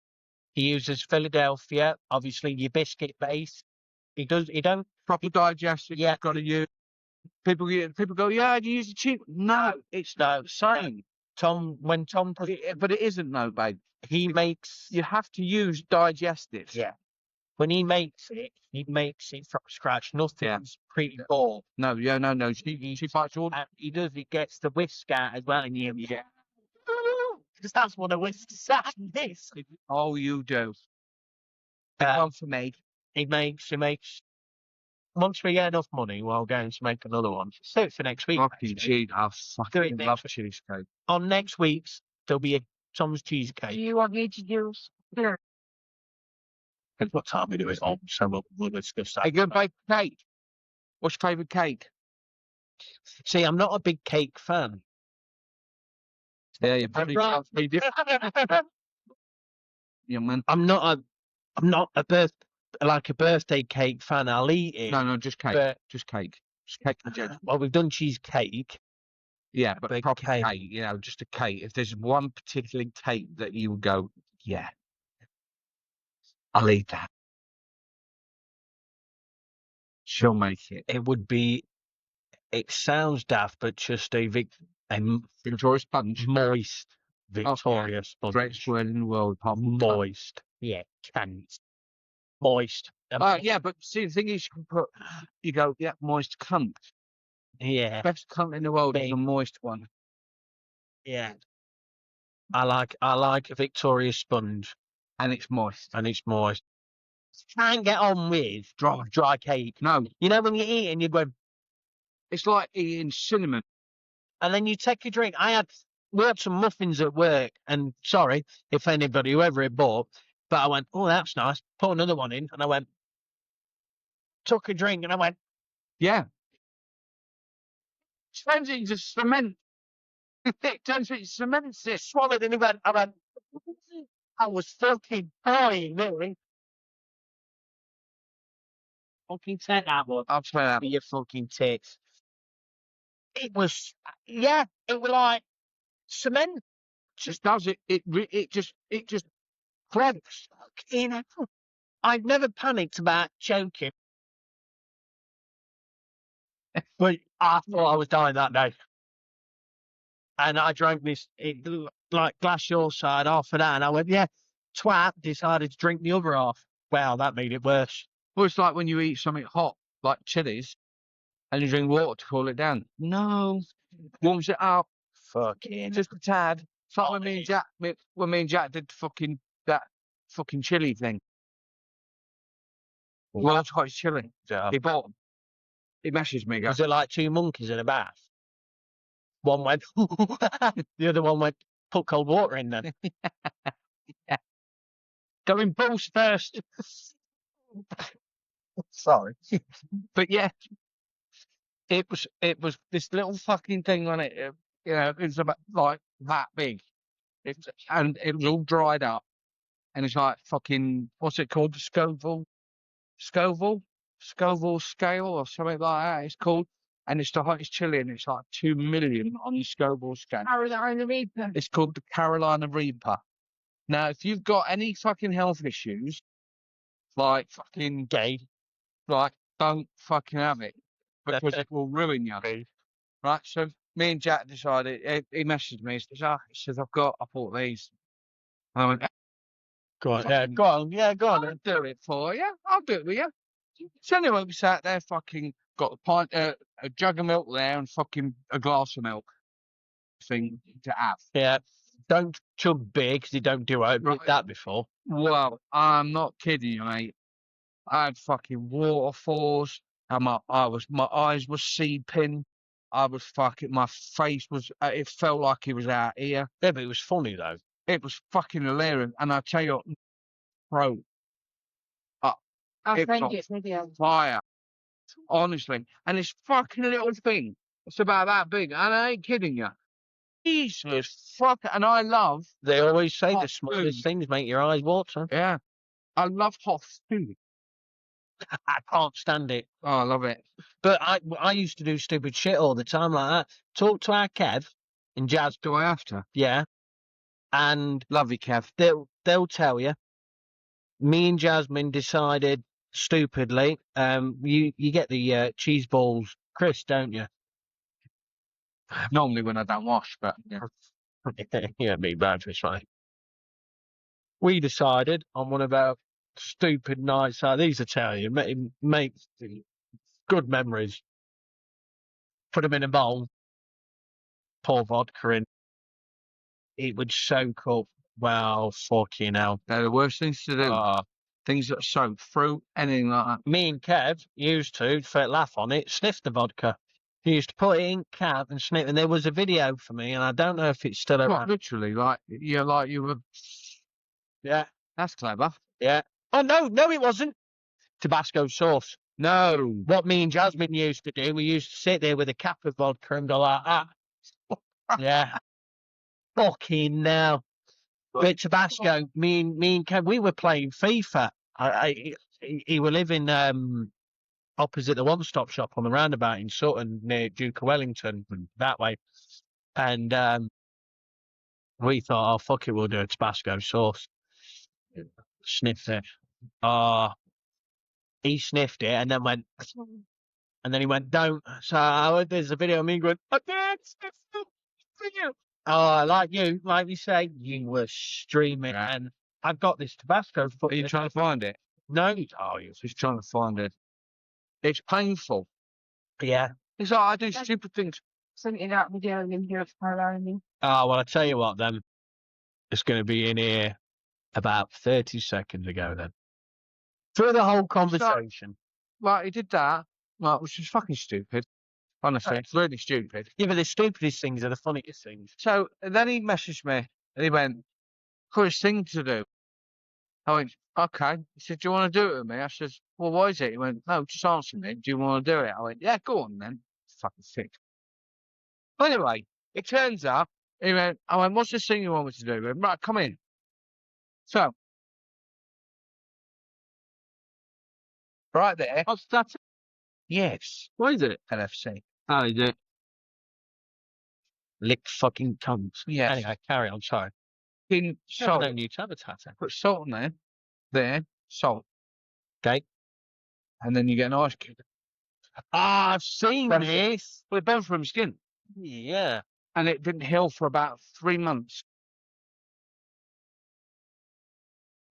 [SPEAKER 1] He uses Philadelphia, obviously your biscuit base. He don't.
[SPEAKER 2] Proper digestive.
[SPEAKER 1] Yeah.
[SPEAKER 2] You've got to use. People go, yeah, you use it cheap. No, it's
[SPEAKER 1] No,
[SPEAKER 2] the same.
[SPEAKER 1] when Tom
[SPEAKER 2] But it isn't, no, babe.
[SPEAKER 1] he makes
[SPEAKER 2] You have to use digestives.
[SPEAKER 1] yeah. When he makes it from scratch. Nothing's pre-bought.
[SPEAKER 2] No, yeah, no. She fights all.
[SPEAKER 1] And he gets the whisk out as well, and you yeah. Because that's what a whisk sound is.
[SPEAKER 2] Oh, you do. Big
[SPEAKER 1] Uh,
[SPEAKER 2] one for me.
[SPEAKER 1] he makes. Once we get enough money, we're going to make another one. So it's for next week.
[SPEAKER 2] Fucking
[SPEAKER 1] actually.
[SPEAKER 2] cheese. I
[SPEAKER 1] Do
[SPEAKER 2] fucking
[SPEAKER 1] it
[SPEAKER 2] love
[SPEAKER 1] next
[SPEAKER 2] cheesecake.
[SPEAKER 1] On next week's, there'll be a Tom's
[SPEAKER 3] Do
[SPEAKER 1] cheesecake.
[SPEAKER 3] you want me to do dinner?
[SPEAKER 1] That's what time we do it on, so we'll discuss that.
[SPEAKER 2] Are you going to bake cake? What's your favourite cake?
[SPEAKER 1] See, I'm not a big cake fan.
[SPEAKER 2] Yeah, you're
[SPEAKER 1] pretty right.
[SPEAKER 2] Yeah, man.
[SPEAKER 1] I'm not a birthday cake fan. I'll eat it.
[SPEAKER 2] No, just cake.
[SPEAKER 1] But-
[SPEAKER 2] Just cake. Just cake and jam.
[SPEAKER 1] Well, we've done cheesecake.
[SPEAKER 2] Yeah, but
[SPEAKER 1] Big
[SPEAKER 2] proper
[SPEAKER 1] cake.
[SPEAKER 2] cake. You know, just a cake. If there's one particular cake that you would go, yeah, I'll eat that. She'll make it.
[SPEAKER 1] It would be. It sounds daft, but just a
[SPEAKER 2] Victoria Sponge.
[SPEAKER 1] moist Victoria sponge.
[SPEAKER 2] Greatest word in the world. Apart from
[SPEAKER 1] Moist. Yeah, cunt. Moist.
[SPEAKER 2] Yeah, but see, the thing is, you go, yeah, moist cunt.
[SPEAKER 1] Yeah,
[SPEAKER 2] Best cunt in the world is
[SPEAKER 1] Big.
[SPEAKER 2] a moist one.
[SPEAKER 1] yeah. I like a Victoria sponge,
[SPEAKER 2] And it's moist.
[SPEAKER 1] and it's moist. Can't get on with dry cake.
[SPEAKER 2] No,
[SPEAKER 1] You know when you eat and you go,
[SPEAKER 2] it's like eating cinnamon.
[SPEAKER 1] and then you take a drink. We had some muffins at work, and sorry if anybody whoever it bought, but I went, oh, that's nice. Put another one in, and I went, took a drink, and I went,
[SPEAKER 2] Yeah. It turns into cement. It turns into cement.
[SPEAKER 1] swallowed, and I went, I was fucking dying, really. Fucking take that one.
[SPEAKER 2] I'll try that.
[SPEAKER 1] For your fucking tits. It was like cement.
[SPEAKER 2] Just does it. It just cracks.
[SPEAKER 1] You know, I've never panicked about choking, but I thought I was dying that day. And I drank this, like glass your side, half of that, and I went, yeah, twat, decided to drink the other half. Wow, that made it worse.
[SPEAKER 2] Well, it's like when you eat something hot, like chilies, and you drink water to cool it down. No, warms it up
[SPEAKER 1] Fucking.
[SPEAKER 2] just a tad. It's like
[SPEAKER 1] Oh,
[SPEAKER 2] when me and
[SPEAKER 1] mate.
[SPEAKER 2] Jack, when me and Jack did that fucking chili thing. World's hottest chili. He bought them. He messaged me. Goes,
[SPEAKER 1] Was it like two monkeys in a bath? One went, the other one went, put cold water in then. Go in balls first. Sorry.
[SPEAKER 2] but yeah, it was this little fucking thing on it. You know, it was about like that big. And it was all dried up. And it's like fucking, what's it called? Scoville scale or something like that. It's called. And it's the hottest chili, and it's like 2 million on the Scoville scale.
[SPEAKER 3] Carolina Reaper.
[SPEAKER 2] It's called the Carolina Reaper. Now, if you've got any fucking health issues, like fucking
[SPEAKER 1] Gay.
[SPEAKER 2] like, don't fucking have it because it will ruin you. Right? So me and Jack decided. He messaged me. He says, I bought these. And I went,
[SPEAKER 1] Go on, yeah, go on, yeah, go on.
[SPEAKER 2] I'll do it for you. I'll do it with you. So anyway, we sat there, fucking got a jug of milk there and fucking a glass of milk thing to have.
[SPEAKER 1] Yeah, don't chug big because you don't do it. I've did
[SPEAKER 2] Right.
[SPEAKER 1] that before.
[SPEAKER 2] Well, I'm not kidding you, mate. I had fucking waterfalls, and my eyes were seeping. I was fucking, my face was, it felt like it was out here.
[SPEAKER 1] Yeah, but it was funny though.
[SPEAKER 2] It was fucking hilarious. And I tell you, bro,
[SPEAKER 3] I'll
[SPEAKER 2] It
[SPEAKER 3] send
[SPEAKER 2] got
[SPEAKER 3] you a video.
[SPEAKER 2] fire, honestly. And this fucking little thing, it's about that big, and I ain't kidding you. Jesus fuck, and I love,
[SPEAKER 1] They always say the
[SPEAKER 2] Hot
[SPEAKER 1] smallest
[SPEAKER 2] food.
[SPEAKER 1] things make your eyes water.
[SPEAKER 2] yeah, I love hot food.
[SPEAKER 1] I can't stand it.
[SPEAKER 2] Oh, I love it.
[SPEAKER 1] But I used to do stupid shit all the time like that. Talk to our Kev and Jazz,
[SPEAKER 2] Do I have to?
[SPEAKER 1] yeah, and
[SPEAKER 2] Love you, Kev.
[SPEAKER 1] they'll tell you. Me and Jasmine decided stupidly. You get the cheese balls, Chris, don't you?
[SPEAKER 2] Normally when I don't wash, but yeah.
[SPEAKER 1] Yeah, me bad for right. We decided on one of our stupid nights like these. I tell you, make good memories. Put them in a bowl, pour vodka in. It would soak up. Well, fucking hell.
[SPEAKER 2] They're the worst things to do. Things that soak fruit, anything like that.
[SPEAKER 1] Me and Kev used to, for laugh on it, sniff the vodka. He used to put it in Kev and sniff, and there was a video for me, and I don't know if it's still
[SPEAKER 2] What,
[SPEAKER 1] around.
[SPEAKER 2] literally, you were.
[SPEAKER 1] Yeah,
[SPEAKER 2] That's clever.
[SPEAKER 1] yeah. Oh no, it wasn't. Tabasco sauce.
[SPEAKER 2] No.
[SPEAKER 1] What me and Jasmine used to do, we used to sit there with a cap of vodka and go like that. Yeah. Fucking now. With Tabasco, me and Kev, we were playing FIFA. He were living opposite the one-stop shop on the roundabout in Sutton near Duke of Wellington, that way. And we thought, oh fuck it, we'll do a Tabasco sauce. Sniffed it. He sniffed it and then went, and then he went, don't. So there's a video of me going, I did sniff it. Oh, like you say, you were streaming,
[SPEAKER 2] Yeah.
[SPEAKER 1] and I've got this Tabasco
[SPEAKER 2] Are
[SPEAKER 1] foot.
[SPEAKER 2] you trying to find it?
[SPEAKER 1] No,
[SPEAKER 2] Oh, you're just trying to find it. It's painful.
[SPEAKER 1] yeah.
[SPEAKER 2] It's like I do stupid things.
[SPEAKER 3] Send you that video and then hear it around me.
[SPEAKER 1] Oh, well, I tell you what, then. It's going to be in here about 30 seconds ago, then. Through the whole conversation.
[SPEAKER 2] Like, he did that, like, which is fucking stupid. Honestly, it's really stupid.
[SPEAKER 1] Yeah, but the stupidest things are the funniest things.
[SPEAKER 2] So then he messaged me and he went, "Quickest thing to do." I went, "Okay." He said, "Do you want to do it with me?" I said, "Well, what is it?" He went, "No, just answer me. Do you want to do it?" I went, "Yeah, go on then." Fucking sick. Anyway, it turns out, I went, "What's this thing you want me to do?" He went, "Right, come in." So, right there.
[SPEAKER 1] What's that?
[SPEAKER 2] Yes,
[SPEAKER 1] What is it?
[SPEAKER 2] LFC.
[SPEAKER 1] Oh, is it? Lick fucking cunts.
[SPEAKER 2] Yes.
[SPEAKER 1] Anyway, carry on, sorry.
[SPEAKER 2] In
[SPEAKER 1] I
[SPEAKER 2] salt.
[SPEAKER 1] don't need to have a tattoo.
[SPEAKER 2] Put salt on there, salt.
[SPEAKER 1] Okay.
[SPEAKER 2] And then you get an ice cube.
[SPEAKER 1] Ah, I've seen
[SPEAKER 2] Benefit.
[SPEAKER 1] this.
[SPEAKER 2] Well, it burned from skin.
[SPEAKER 1] Yeah.
[SPEAKER 2] And it didn't heal for about 3 months.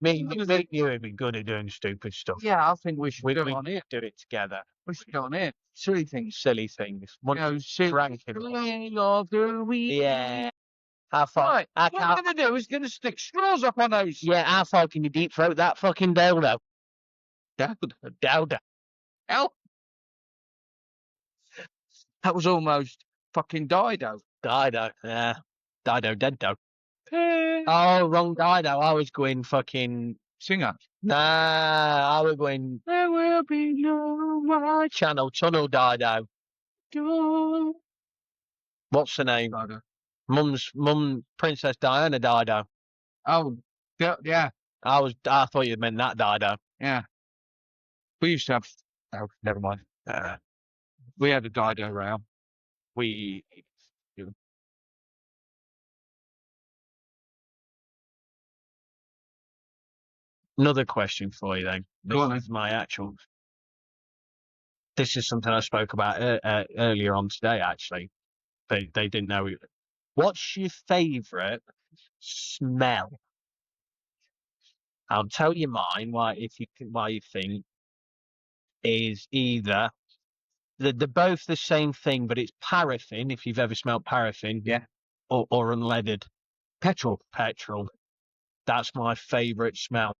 [SPEAKER 1] Me and you would be good at doing stupid stuff.
[SPEAKER 2] Yeah, I think we should
[SPEAKER 1] We
[SPEAKER 2] do it
[SPEAKER 1] we
[SPEAKER 2] on here.
[SPEAKER 1] do it together.
[SPEAKER 2] We should go on here. Silly things.
[SPEAKER 1] Silly things.
[SPEAKER 2] You know,
[SPEAKER 1] Drinking.
[SPEAKER 2] of the week.
[SPEAKER 1] Yeah. How far?
[SPEAKER 2] Right.
[SPEAKER 1] How,
[SPEAKER 2] What
[SPEAKER 1] how,
[SPEAKER 2] I'm going to do is going to stick straws up on those.
[SPEAKER 1] yeah, how far can you deep throat that fucking dildo? Dildo.
[SPEAKER 2] Hell. That was almost fucking Dido.
[SPEAKER 1] Dido. Yeah. Dido, Dedo. Oh, wrong Dido. I was going fucking.
[SPEAKER 2] Singer.
[SPEAKER 1] Nah, I was going.
[SPEAKER 2] There will be no white
[SPEAKER 1] Channel Tunnel Dido.
[SPEAKER 2] door.
[SPEAKER 1] What's the name?
[SPEAKER 2] Dido.
[SPEAKER 1] Mum, Princess Diana Dido.
[SPEAKER 2] Oh, yeah.
[SPEAKER 1] I thought you meant that Dido.
[SPEAKER 2] Yeah. We used to have. Oh, never mind. We had a Dido rail.
[SPEAKER 1] We. Another question for you then.
[SPEAKER 2] Go on,
[SPEAKER 1] This is my actual. This is something I spoke about earlier on today, actually. They didn't know. What's your favourite smell? I'll tell you mine. Why you think is either they're both the same thing, but it's paraffin. If you've ever smelled paraffin,
[SPEAKER 2] Yeah.
[SPEAKER 1] or unleaded petrol. That's my favourite smell.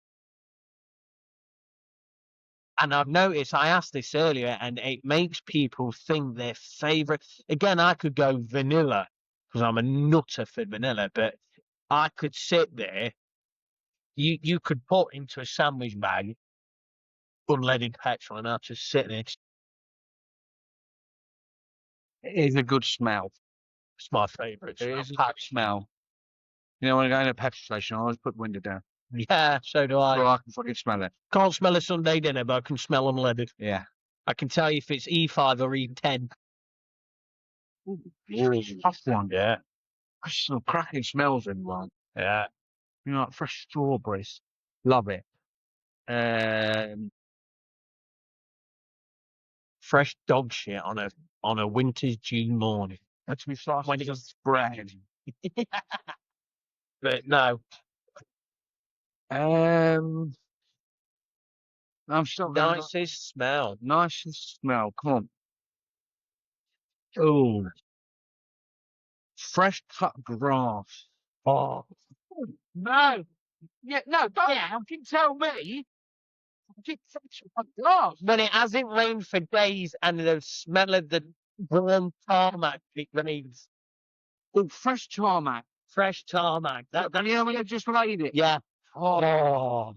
[SPEAKER 1] And I've noticed, I asked this earlier, and it makes people think their favourite. Again, I could go vanilla because I'm a nutter for vanilla, but I could sit there. You could put into a sandwich bag unleaded petrol, and I'm just sitting there.
[SPEAKER 2] It is a good smell.
[SPEAKER 1] It's my favourite.
[SPEAKER 2] It is a good smell. You know, when I go in a petrol station, I always put the window down.
[SPEAKER 1] Yeah, so do I.
[SPEAKER 2] So I can fucking smell it.
[SPEAKER 1] Can't smell a Sunday dinner, but I can smell unleaded.
[SPEAKER 2] Yeah.
[SPEAKER 1] I can tell you if it's E5 or E10.
[SPEAKER 2] Tough one.
[SPEAKER 1] Yeah,
[SPEAKER 2] There's some cracking smells in one.
[SPEAKER 1] yeah.
[SPEAKER 2] You know, like fresh strawberries. Love it.
[SPEAKER 1] Fresh dog shit on a winter's June morning.
[SPEAKER 2] That's me sauce
[SPEAKER 1] When
[SPEAKER 2] when
[SPEAKER 1] it
[SPEAKER 2] it's bread.
[SPEAKER 1] But no,
[SPEAKER 2] I'm still going.
[SPEAKER 1] nicest smell.
[SPEAKER 2] Nicest smell. Come on.
[SPEAKER 1] Oh,
[SPEAKER 2] Fresh cut grass.
[SPEAKER 1] oh.
[SPEAKER 2] No. Yeah, no, don't fucking tell me. Fucking fresh cut grass.
[SPEAKER 1] When it hasn't rained for days and the smell of the warm tarmac it rains.
[SPEAKER 2] Oh, fresh tarmac.
[SPEAKER 1] Fresh tarmac. That,
[SPEAKER 2] You know when you just laid it?
[SPEAKER 1] yeah.
[SPEAKER 2] Oh,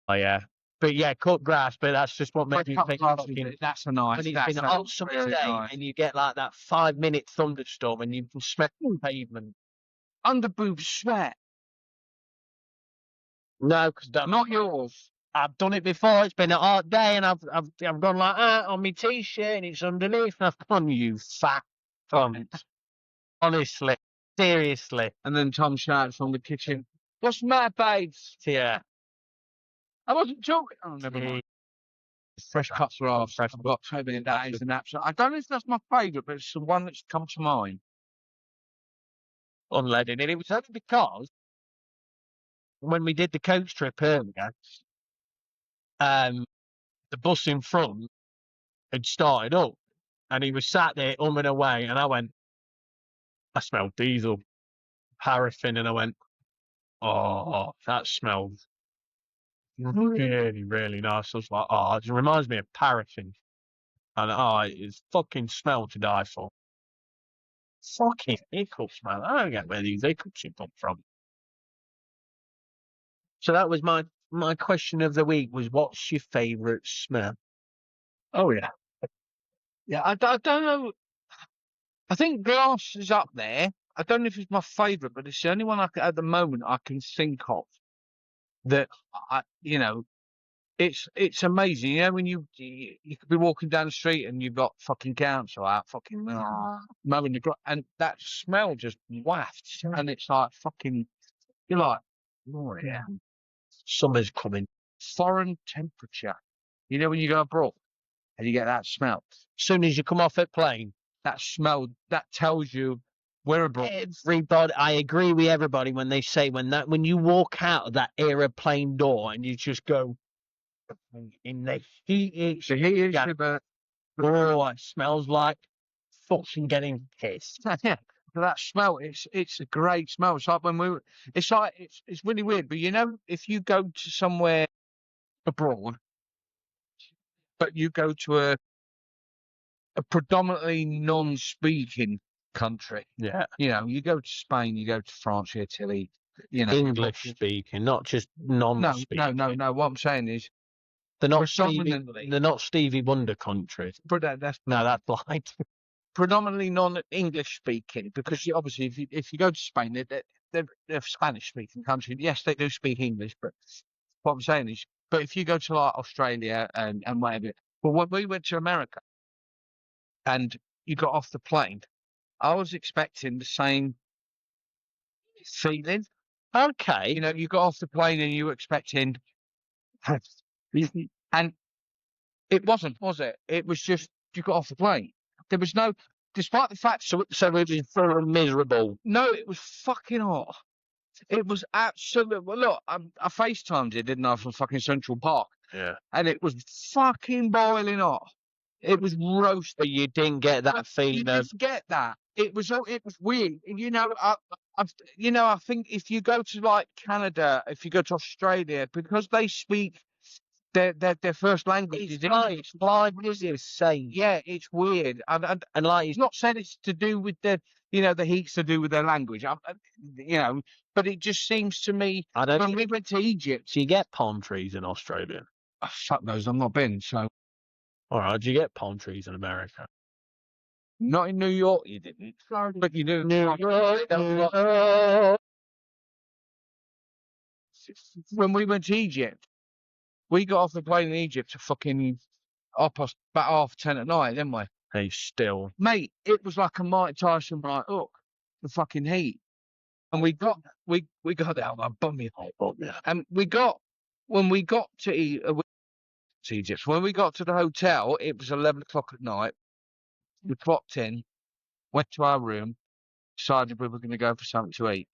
[SPEAKER 1] Oh yeah. But yeah, cut grass, but that's just what
[SPEAKER 2] fresh
[SPEAKER 1] made me
[SPEAKER 2] cut
[SPEAKER 1] think
[SPEAKER 2] grass.
[SPEAKER 1] fucking
[SPEAKER 2] That's a nice.
[SPEAKER 1] when it's
[SPEAKER 2] That's
[SPEAKER 1] been a hot summer
[SPEAKER 2] really
[SPEAKER 1] day
[SPEAKER 2] nice.
[SPEAKER 1] and you get like that 5-minute thunderstorm and you can smell the pavement.
[SPEAKER 2] Under boob sweat.
[SPEAKER 1] No, because
[SPEAKER 2] Not yours.
[SPEAKER 1] I've done it before. It's been a hot day and I've gone like that on my t-shirt and it's underneath and I've gone, you fat cunt. Honestly, seriously,
[SPEAKER 2] And then Tom shouts from the kitchen, "What's the matter, babes?"
[SPEAKER 1] yeah.
[SPEAKER 2] I wasn't talking. Oh, never mind. Fresh cut grass. I've got so many days and apps. I don't know if that's my favourite, but it's the one that's come to mind.
[SPEAKER 1] Unleaded, and it was only because when we did the coach trip earlier, the bus in front had started up, and he was sat there umming away, and I went, I smelled diesel, paraffin, and I went, oh, that smells really, really nice. I was like, oh, it reminds me of paraffin, and it's fucking smell to die for. Fucking ickle smell. I don't get where these ickles come from. So that was my question of the week was what's your favourite smell?
[SPEAKER 2] Oh yeah, yeah. I don't know. I think glass is up there. I don't know if it's my favourite, but it's the only one at the moment I can think of that it's amazing. You know, when you could be walking down the street and you've got fucking council out fucking mowing the grass, and that smell just wafts, and it's like fucking. You're like, oh yeah,
[SPEAKER 1] Summer's coming.
[SPEAKER 2] foreign temperature. You know when you go abroad and you get that smell.
[SPEAKER 1] Soon as you come off that plane,
[SPEAKER 2] That smell that tells you we're abroad.
[SPEAKER 1] everybody, I agree with everybody when they say when you walk out of that aeroplane door and you just go in the heat,
[SPEAKER 2] So here is
[SPEAKER 1] Yeah. Oh, it smells like fucking getting pissed.
[SPEAKER 2] yeah. That smell, it's a great smell. It's like it's really weird. But you know, if you go to somewhere abroad, but you go to a predominantly non-speaking country,
[SPEAKER 1] Yeah,
[SPEAKER 2] you know, you go to Spain, you go to France, Italy, you know,
[SPEAKER 1] English speaking, not just
[SPEAKER 2] No,
[SPEAKER 1] non-speaking.
[SPEAKER 2] no. What I'm saying is,
[SPEAKER 1] They're not Stevie.
[SPEAKER 2] predominantly-
[SPEAKER 1] They're not Stevie Wonder countries.
[SPEAKER 2] that's
[SPEAKER 1] No, that's blind.
[SPEAKER 2] predominantly non-English speaking, because obviously if you go to Spain, they're a Spanish speaking country. Yes, they do speak English, but what I'm saying is, but if you go to like Australia and whatever, well, when we went to America and you got off the plane, I was expecting the same feeling.
[SPEAKER 1] Okay.
[SPEAKER 2] You know, you got off the plane and you were expecting, and it wasn't, was it? It was just you got off the plane. There was no, despite the fact.
[SPEAKER 1] So it was full miserable.
[SPEAKER 2] No, it was fucking hot. It was absolute. Well, look, I FaceTimed it, didn't I, from fucking Central Park,
[SPEAKER 1] Yeah.
[SPEAKER 2] and it was fucking boiling hot. It was roasting.
[SPEAKER 1] But you didn't get that
[SPEAKER 2] You
[SPEAKER 1] feeling of
[SPEAKER 2] didn't get that. It was weird. You know, I think if you go to like Canada, if you go to Australia, because they speak their first language
[SPEAKER 1] It's
[SPEAKER 2] is
[SPEAKER 1] like
[SPEAKER 2] English.
[SPEAKER 1] blind music saying.
[SPEAKER 2] Yeah, it's weird,
[SPEAKER 1] And like
[SPEAKER 2] it's not said it's to do with the the heat's to do with their language. But it just seems to me
[SPEAKER 1] I don't.
[SPEAKER 2] when we went to Egypt.
[SPEAKER 1] Do you get palm trees in Australia?
[SPEAKER 2] Oh, fuck those, I've not been. So
[SPEAKER 1] All right. Do you get palm trees in America?
[SPEAKER 2] not in New York, you didn't,
[SPEAKER 3] Florida.
[SPEAKER 2] but you do. When we went to Egypt, we got off the plane in Egypt at fucking about 10:30 at night, didn't we?
[SPEAKER 1] Hey, still.
[SPEAKER 2] Mate, it was like a Mike Tyson right hook, the fucking heat. And we got out my bummy hole.
[SPEAKER 1] Oh, yeah.
[SPEAKER 2] And when we got to Egypt, when we got to the hotel, it was 11 o'clock at night. We clocked in, went to our room, decided we were going to go for something to eat.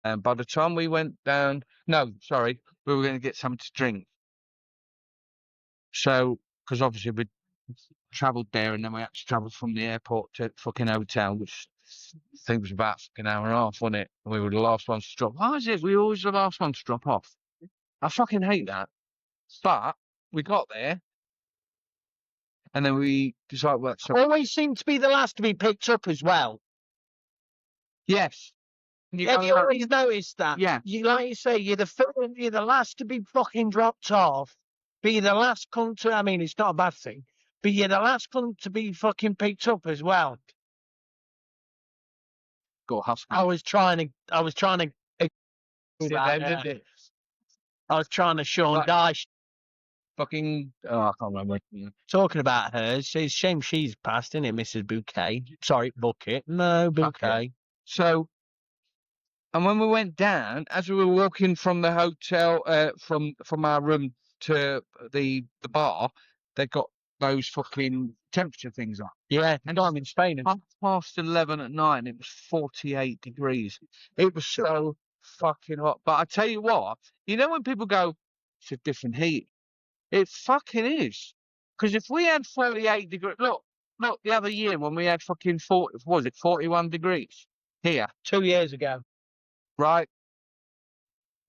[SPEAKER 2] And by the time we went down, no, sorry, we were going to get something to drink. So, because obviously we travelled there and then we actually travelled from the airport to fucking hotel, which I think was about fucking hour and a half, wasn't it? And we were the last ones to drop. Why is it we always the last ones to drop off? I fucking hate that. But we got there and then we decided, well, so,
[SPEAKER 1] Always seem to be the last to be picked up as well.
[SPEAKER 2] yes.
[SPEAKER 1] Have you always noticed that?
[SPEAKER 2] Yeah.
[SPEAKER 1] You like you say, you're the last to be fucking dropped off. But you're the last come to. I mean, it's not a bad thing. But you're the last come to be fucking picked up as well.
[SPEAKER 2] Go Husker.
[SPEAKER 1] I was trying to.
[SPEAKER 2] See them, didn't they?
[SPEAKER 1] I was trying to Sean
[SPEAKER 2] Right.
[SPEAKER 1] Dyche.
[SPEAKER 2] Fucking, I can't remember.
[SPEAKER 1] Talking about hers. It's a shame she's passed, isn't it, Mrs. Bouquet? Sorry, Bucket. No, Bouquet.
[SPEAKER 2] So, and when we went down, as we were walking from the hotel, from our room to the bar, they got those fucking temperature things on.
[SPEAKER 1] Yeah,
[SPEAKER 2] And
[SPEAKER 1] I'm in Spain.
[SPEAKER 2] half past 11 at night, and it was 48 degrees. It was so fucking hot. But I tell you what, when people go, it's a different heat, it fucking is. Because if we had 38 degrees, look, the other year when we had fucking 41 degrees here,
[SPEAKER 1] 2 years ago.
[SPEAKER 2] right?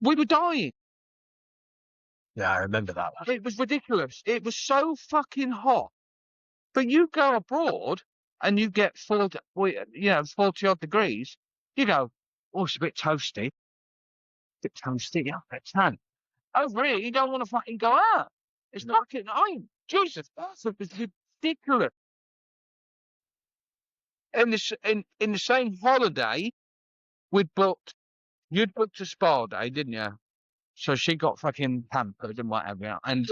[SPEAKER 2] We were dying.
[SPEAKER 1] Yeah, I remember that.
[SPEAKER 2] It was ridiculous. It was so fucking hot. But you go abroad and you get 40 odd degrees, you go, oh, it's a bit toasty. Yeah, it's tan. Over here, you don't want to fucking go out. It's fucking, Jesus, it's ridiculous. In the same holiday, you'd booked a spa day, didn't you? So she got fucking pampered and whatever, and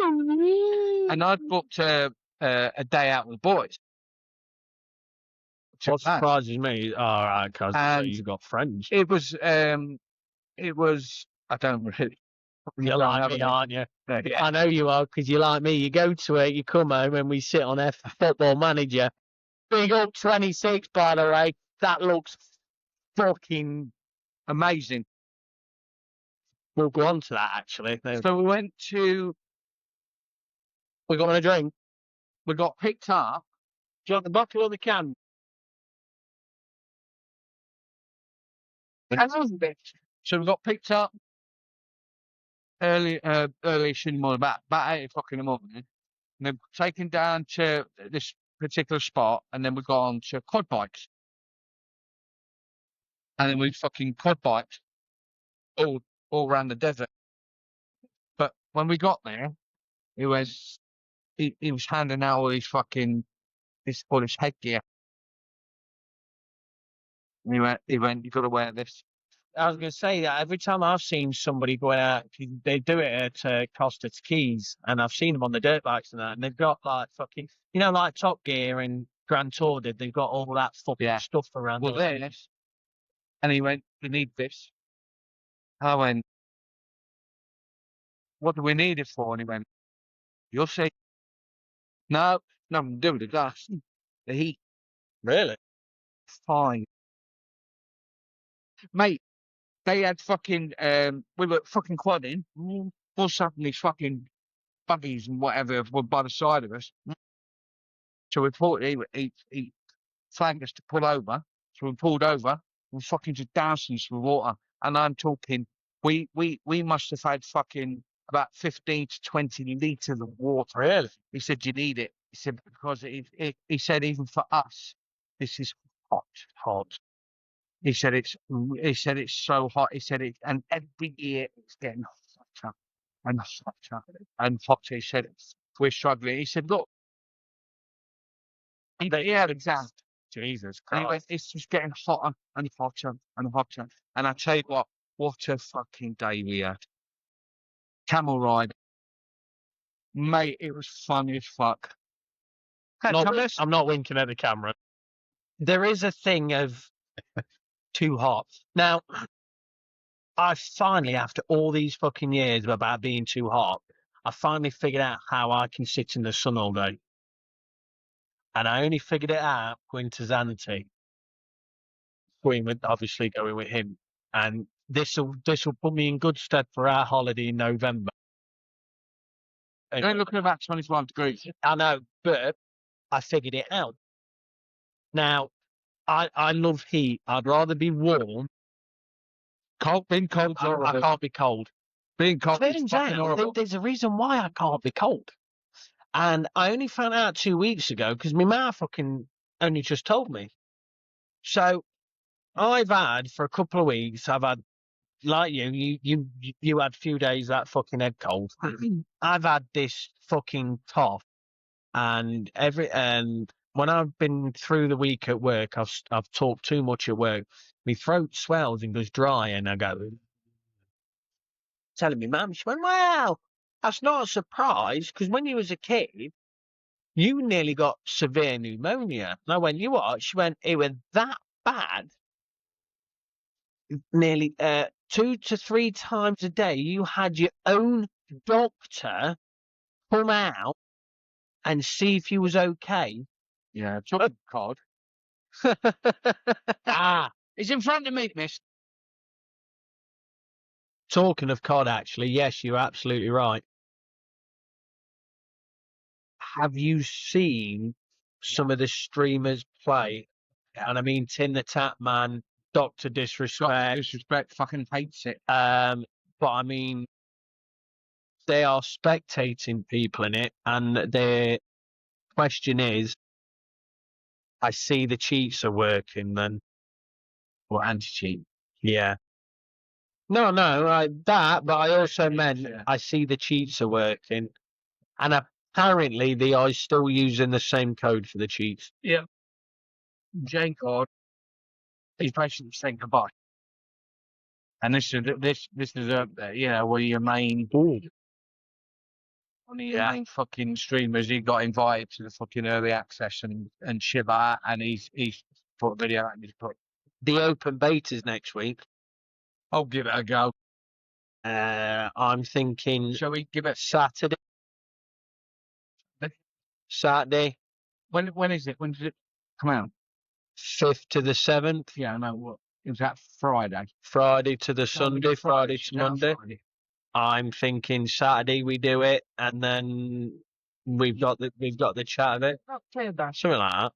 [SPEAKER 2] I'd booked a day out with the boys.
[SPEAKER 1] What surprises me, all right, because
[SPEAKER 2] And
[SPEAKER 1] you've got friends.
[SPEAKER 2] It was I don't really.
[SPEAKER 1] You're like me, aren't you?
[SPEAKER 2] Yeah.
[SPEAKER 1] I know you are, because you're like me. You go to it, you come home, and we sit on Football Manager. Big up 26, by the way. That looks fucking
[SPEAKER 2] Amazing.
[SPEAKER 1] We'll go on to that, actually.
[SPEAKER 2] So we went to.
[SPEAKER 1] We got a drink.
[SPEAKER 2] We got picked up.
[SPEAKER 1] Do you want the bottle or the can?
[SPEAKER 2] So we got picked up early in the morning, about 8 o'clock in the morning, and then taken down to this particular spot, and then we got on to quad bikes, and then we fucking quad biked all around the desert. But when we got there, he was handing out all these fucking all this headgear. And he went, you got to wear this.
[SPEAKER 1] I was going to say that every time I've seen somebody going out, they do it at Costa Keys, and I've seen them on the dirt bikes and that, and they've got like fucking, like Top Gear and Grand Tour did. They've got all that fucking stuff around.
[SPEAKER 2] Well, this. And he went, we need this. I went, what do we need it for? And he went, you'll see. No, nothing to do with the dust. The heat.
[SPEAKER 1] Really?
[SPEAKER 2] Fine. Mate, they had fucking, we were fucking quadding. All of a sudden, these fucking buggies and whatever were by the side of us. So we thought he flagged us to pull over. So we pulled over and fucking just doused us with water. And I'm talking, we must have had fucking about 15 to 20 litres of water.
[SPEAKER 1] Really?
[SPEAKER 2] He said, you need it. He said, because he said, even for us, this is hot. He said, it's so hot. He said, and every year it's getting hotter and hotter and hotter. He said, we're struggling. He said, look, he had exams. Jesus Christ. And he went, it's just getting hotter and hotter and hotter. And I tell you what a fucking day we had. Camel ride. Mate, it was funny as fuck.
[SPEAKER 1] I'm not winking at the camera. There is a thing of too hot. Now, I finally, after all these fucking years about being too hot, I finally figured out how I can sit in the sun all day. And I only figured it out going to Zante. Obviously going with him. And this will put me in good stead for our holiday in November.
[SPEAKER 2] You're looking at about 25 degrees.
[SPEAKER 1] I know, but I figured it out. Now, I love heat. I'd rather be warm.
[SPEAKER 2] Being cold's
[SPEAKER 1] I
[SPEAKER 2] horrible.
[SPEAKER 1] can't be cold.
[SPEAKER 2] Being cold is
[SPEAKER 1] Turns
[SPEAKER 2] fucking
[SPEAKER 1] out
[SPEAKER 2] horrible.
[SPEAKER 1] there's a reason why I can't be cold. And I only found out 2 weeks ago because my ma fucking only just told me. So I've had for a couple of weeks, I've had, like you had a few days that fucking head cold. I've had this fucking cough, and when I've been through the week at work, I've talked too much at work. My throat swells and goes dry, and I go telling me mum. She went, "Well, that's not a surprise because when you was a kid, you nearly got severe pneumonia." And I went, "You what?" She went, "It was that bad. Nearly 2 to 3 times a day, you had your own doctor come out and see if you was okay."
[SPEAKER 2] Yeah, chocolate card. It's in front of me, miss.
[SPEAKER 1] Talking of COD, actually, yes, you're absolutely right. Have you seen some of the streamers play? And I mean, Tin the Tap Man, Dr. Disrespect.
[SPEAKER 2] Disrespect fucking hates it.
[SPEAKER 1] But I mean, they are spectating people in it, and their question is, I see the cheats are working then.
[SPEAKER 2] Or anti-cheat.
[SPEAKER 1] Yeah. No, that, but I also meant
[SPEAKER 2] Yeah.
[SPEAKER 1] I see the cheats are working. And apparently they are still using the same code for the cheats.
[SPEAKER 2] J card is basically saying goodbye. And this is one of your main main fucking streamers. He got invited to the fucking early access and shit like that, and he's put a video out and he's put,
[SPEAKER 1] The open beta's next week.
[SPEAKER 2] I'll give it a go.
[SPEAKER 1] I'm thinking
[SPEAKER 2] Shall we give it
[SPEAKER 1] Saturday.
[SPEAKER 2] when is it? When does it come out?
[SPEAKER 1] 5th to the 7th.
[SPEAKER 2] Yeah, I know. What is that? Friday.
[SPEAKER 1] Friday to the Sunday, Friday to
[SPEAKER 2] No,
[SPEAKER 1] Monday.
[SPEAKER 2] Friday.
[SPEAKER 1] I'm thinking Saturday we do it, and then we've got the chat of it.
[SPEAKER 3] Not too bad.
[SPEAKER 1] Something like that.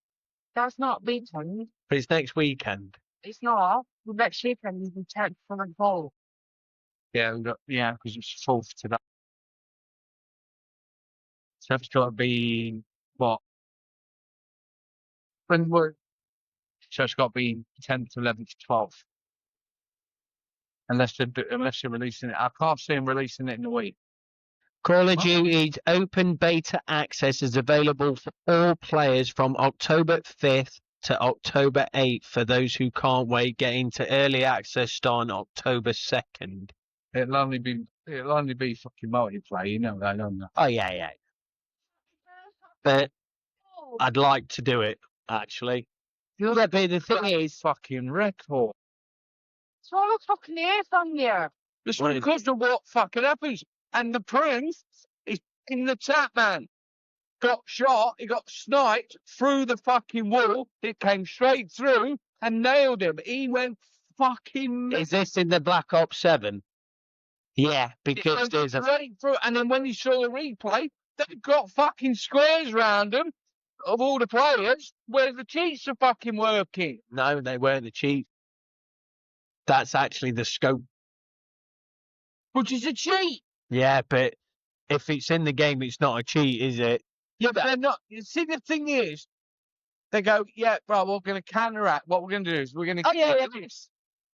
[SPEAKER 3] That's not weekend.
[SPEAKER 1] But it's next weekend.
[SPEAKER 3] It's not. The next weekend is the 10th for the goal.
[SPEAKER 2] Yeah, because it's 4th today. So it's got to be what? When we're so it's got to be 10th, 11th, 12th. Unless they're releasing it. I can't see them releasing it in a week.
[SPEAKER 1] Call of Duty's open beta access is available for all players from October 5th to October 8th. For those who can't wait, get into early access starting October 2nd.
[SPEAKER 2] It'll only be fucking multiplayer, you know that, don't you?
[SPEAKER 1] Oh, yeah. But I'd like to do it, actually. Yeah, but the thing is,
[SPEAKER 2] Fucking record.
[SPEAKER 3] So I fucking hear from you.
[SPEAKER 2] Just
[SPEAKER 1] What is-
[SPEAKER 2] because of what fucking happens. And the prince is in the tap, man. Got shot, he got sniped through the fucking wall. It came straight through and nailed him. He went fucking
[SPEAKER 1] is this in the Black Ops 7? Yeah, because
[SPEAKER 2] went
[SPEAKER 1] there's a...
[SPEAKER 2] straight through. And then when you saw the replay, they've got fucking squares round them of all the players where the cheats are fucking working.
[SPEAKER 1] No, they weren't the cheat. That's actually the scope.
[SPEAKER 2] Which is a cheat.
[SPEAKER 1] Yeah, but if it's in the game, it's not a cheat, is it?
[SPEAKER 2] Yeah, but they're not. You see, the thing is, they go, yeah, right, we're going to counteract. What we're going to do is we're going to
[SPEAKER 1] Oh, yeah,
[SPEAKER 2] do this.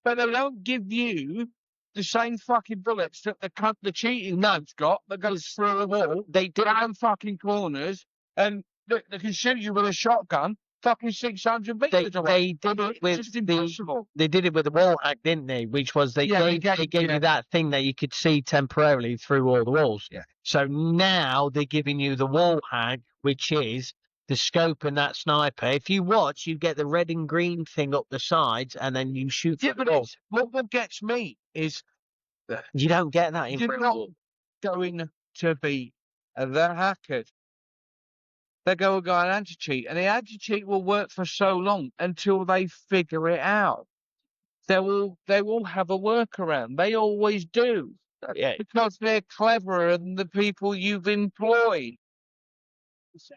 [SPEAKER 2] But they don't give you the same fucking bullets that the cheating nub's got that goes through the wall,
[SPEAKER 1] They did.
[SPEAKER 2] down fucking corners, and they can shoot you with a shotgun fucking 600 meters away.
[SPEAKER 1] They did it
[SPEAKER 2] It's
[SPEAKER 1] with
[SPEAKER 2] just
[SPEAKER 1] the
[SPEAKER 2] impossible.
[SPEAKER 1] they did it with the wall hack, didn't they? Which was they
[SPEAKER 2] Yeah,
[SPEAKER 1] gave
[SPEAKER 2] yeah.
[SPEAKER 1] you that thing that you could see temporarily through all the walls.
[SPEAKER 2] Yeah.
[SPEAKER 1] So now they're giving you the wall hack, which is the scope and that sniper. If you watch, you get the red and green thing up the sides, and then you shoot
[SPEAKER 2] Yeah,
[SPEAKER 1] through
[SPEAKER 2] but
[SPEAKER 1] the wall.
[SPEAKER 2] what gets me is
[SPEAKER 1] You don't get that in
[SPEAKER 2] you're
[SPEAKER 1] Britain.
[SPEAKER 2] not going to be the hackers. They go an anti-cheat, and the anti-cheat will work for so long until they figure it out. They will have a workaround. They always do.
[SPEAKER 1] Yeah.
[SPEAKER 2] Because they're cleverer than the people you've employed.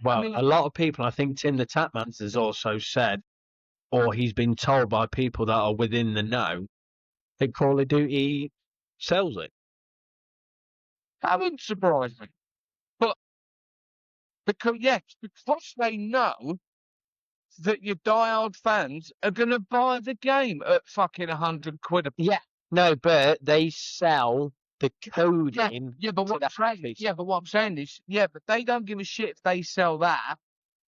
[SPEAKER 1] Well,
[SPEAKER 2] I mean,
[SPEAKER 1] a lot of people, I think Tim the Tapman has also said, or he's been told by people that are within the know, that Call of Duty sells it.
[SPEAKER 2] that wouldn't surprise me. But because they know that your diehard fans are going to buy the game at fucking £100 a
[SPEAKER 1] Yeah. No, but they sell the coding.
[SPEAKER 2] Yeah, but
[SPEAKER 1] to
[SPEAKER 2] what
[SPEAKER 1] the
[SPEAKER 2] I'm saying,
[SPEAKER 1] hackers.
[SPEAKER 2] what I'm saying is, but they don't give a shit if they sell that.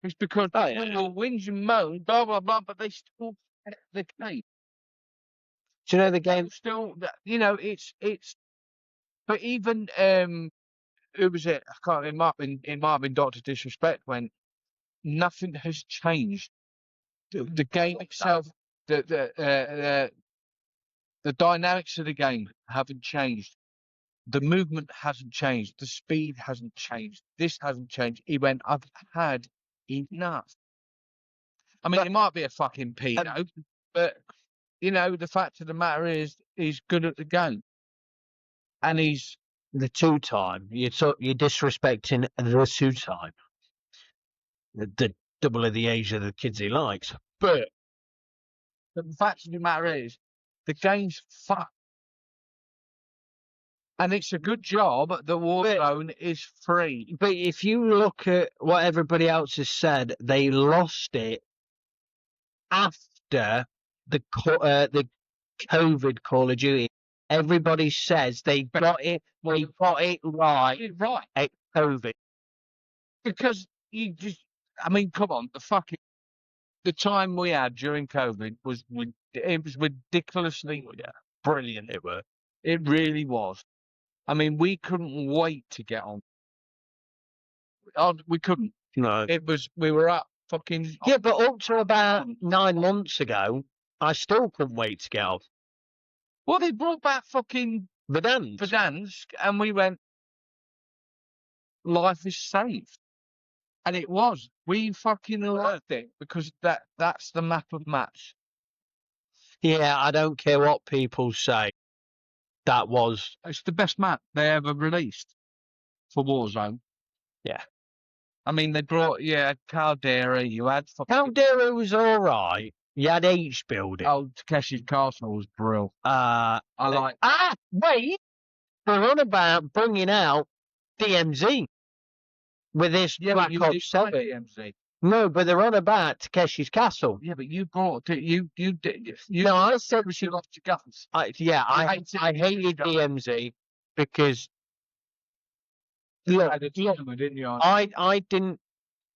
[SPEAKER 2] It's because
[SPEAKER 1] Oh, yeah.
[SPEAKER 2] people whinge and moan, blah blah blah, but they still get the game.
[SPEAKER 1] Do you know the game?
[SPEAKER 2] Still, it's. But even who was it? I can't. It might have been Doctor Disrespect when nothing has changed. The game itself, the dynamics of the game haven't changed. The movement hasn't changed. The speed hasn't changed. This hasn't changed. He went, I've had enough. I mean,
[SPEAKER 1] But-
[SPEAKER 2] it might be a fucking pedo, but, the fact of the matter is, he's good at the game. And he's,
[SPEAKER 1] The two-time. You're disrespecting the two-time. The double of the age of the kids he likes.
[SPEAKER 2] but the fact of the matter is, the game's fucked. And it's a good job that Warzone is free.
[SPEAKER 1] But if you look at what everybody else has said, they lost it after the COVID Call of Duty. Everybody says they got it right
[SPEAKER 2] Right.
[SPEAKER 1] at COVID.
[SPEAKER 2] Because come on, the time we had during COVID was ridiculously brilliant. It really was. I mean, we couldn't wait to get on. We couldn't.
[SPEAKER 1] No.
[SPEAKER 2] We were up fucking.
[SPEAKER 1] Yeah, but up to about 9 months ago, I still couldn't wait to get off.
[SPEAKER 2] Well, they brought back fucking
[SPEAKER 1] Verdansk.
[SPEAKER 2] and we went, life is saved. And it was. We fucking loved it because that's the map of maps.
[SPEAKER 1] Yeah, I don't care what people say. That was.
[SPEAKER 2] It's the best map they ever released for Warzone.
[SPEAKER 1] Yeah.
[SPEAKER 2] I mean, they brought, Caldera, you had fucking.
[SPEAKER 1] Caldera was alright. You had H building.
[SPEAKER 2] Oh, Takeshi's Castle was brilliant. I like.
[SPEAKER 1] Wait! They're on about bringing out DMZ with this Black Ops 7.
[SPEAKER 2] DMZ.
[SPEAKER 1] No, but they're on about Takeshi's Castle.
[SPEAKER 2] Yeah, but you brought it. You did. You
[SPEAKER 1] No, I said
[SPEAKER 2] you lost your guns.
[SPEAKER 1] I hated DMZ because look,
[SPEAKER 2] Didn't you?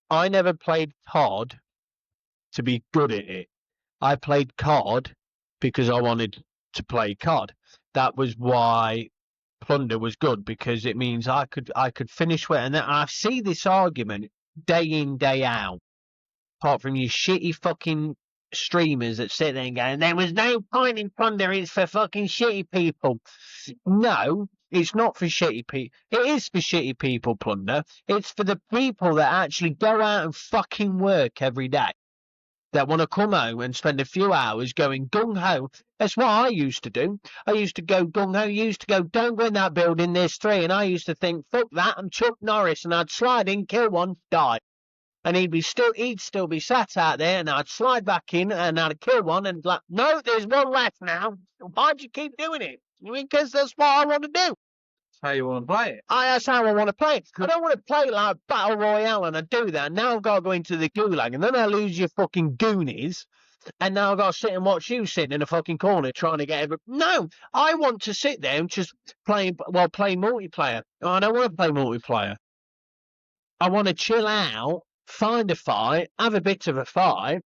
[SPEAKER 1] I never played COD to be good at it. I played COD because I wanted to play COD. That was why Plunder was good, because it means I could finish with it. And then I see this argument day in, day out, apart from you shitty fucking streamers that sit there and go, there was no point in Plunder, it's for fucking shitty people. No, it's not for shitty people. It is for shitty people, Plunder. It's for the people that actually go out and fucking work every day, that want to come home and spend a few hours going gung-ho. That's what I used to do. I used to go gung-ho. Used to go, don't go in that building, there's 3. And I used to think, fuck that, I'm Chuck Norris. And I'd slide in, kill one, die. And he'd still be sat out there, and I'd slide back in and I'd kill one and like, no, there's one left now. Why'd you keep doing it? Because that's what I want to do.
[SPEAKER 2] how you want to play it.
[SPEAKER 1] That's how I want to play it. I don't want to play like Battle Royale, and I do that. Now I've got to go into the gulag, and then I lose your fucking Goonies, and now I've got to sit and watch you sitting in a fucking corner trying to get every... No, I want to sit there and just play multiplayer. I don't want to play multiplayer. I want to chill out, find a fight, have a bit of a fight,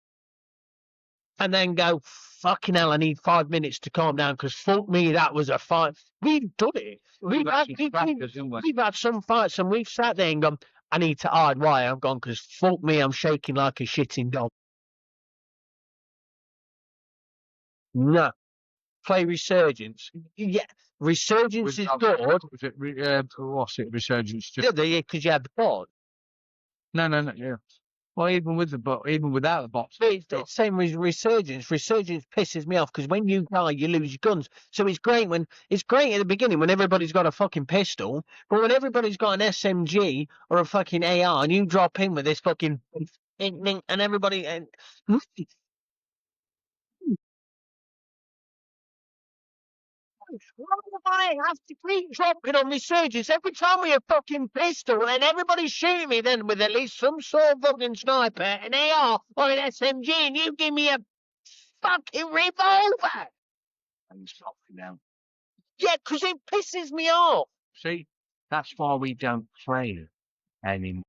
[SPEAKER 1] and then go, fucking hell, I need 5 minutes to calm down because fuck me, that was a fight. We've done it. We've had some fights and we've sat there and gone, I need to hide. Why? I'm gone because fuck me, I'm shaking like a shitting dog. No. Play Resurgence. Yeah, Resurgence is good.
[SPEAKER 2] Was it, what's it, Resurgence?
[SPEAKER 1] Yeah, because you had the board.
[SPEAKER 2] No, yeah. Well, even without the box.
[SPEAKER 1] It's the same with Resurgence. Resurgence pisses me off because when you die, you lose your guns. So it's great at the beginning when everybody's got a fucking pistol, but when everybody's got an SMG or a fucking AR and you drop in with this fucking and everybody and why do I have to keep dropping on Resurgence every time with a fucking pistol and everybody's shooting me then with at least some sort of fucking sniper, an AR or an SMG, and you give me a fucking revolver?
[SPEAKER 2] And stop it now.
[SPEAKER 1] Yeah, because it pisses me off.
[SPEAKER 2] See, that's why we don't play anymore.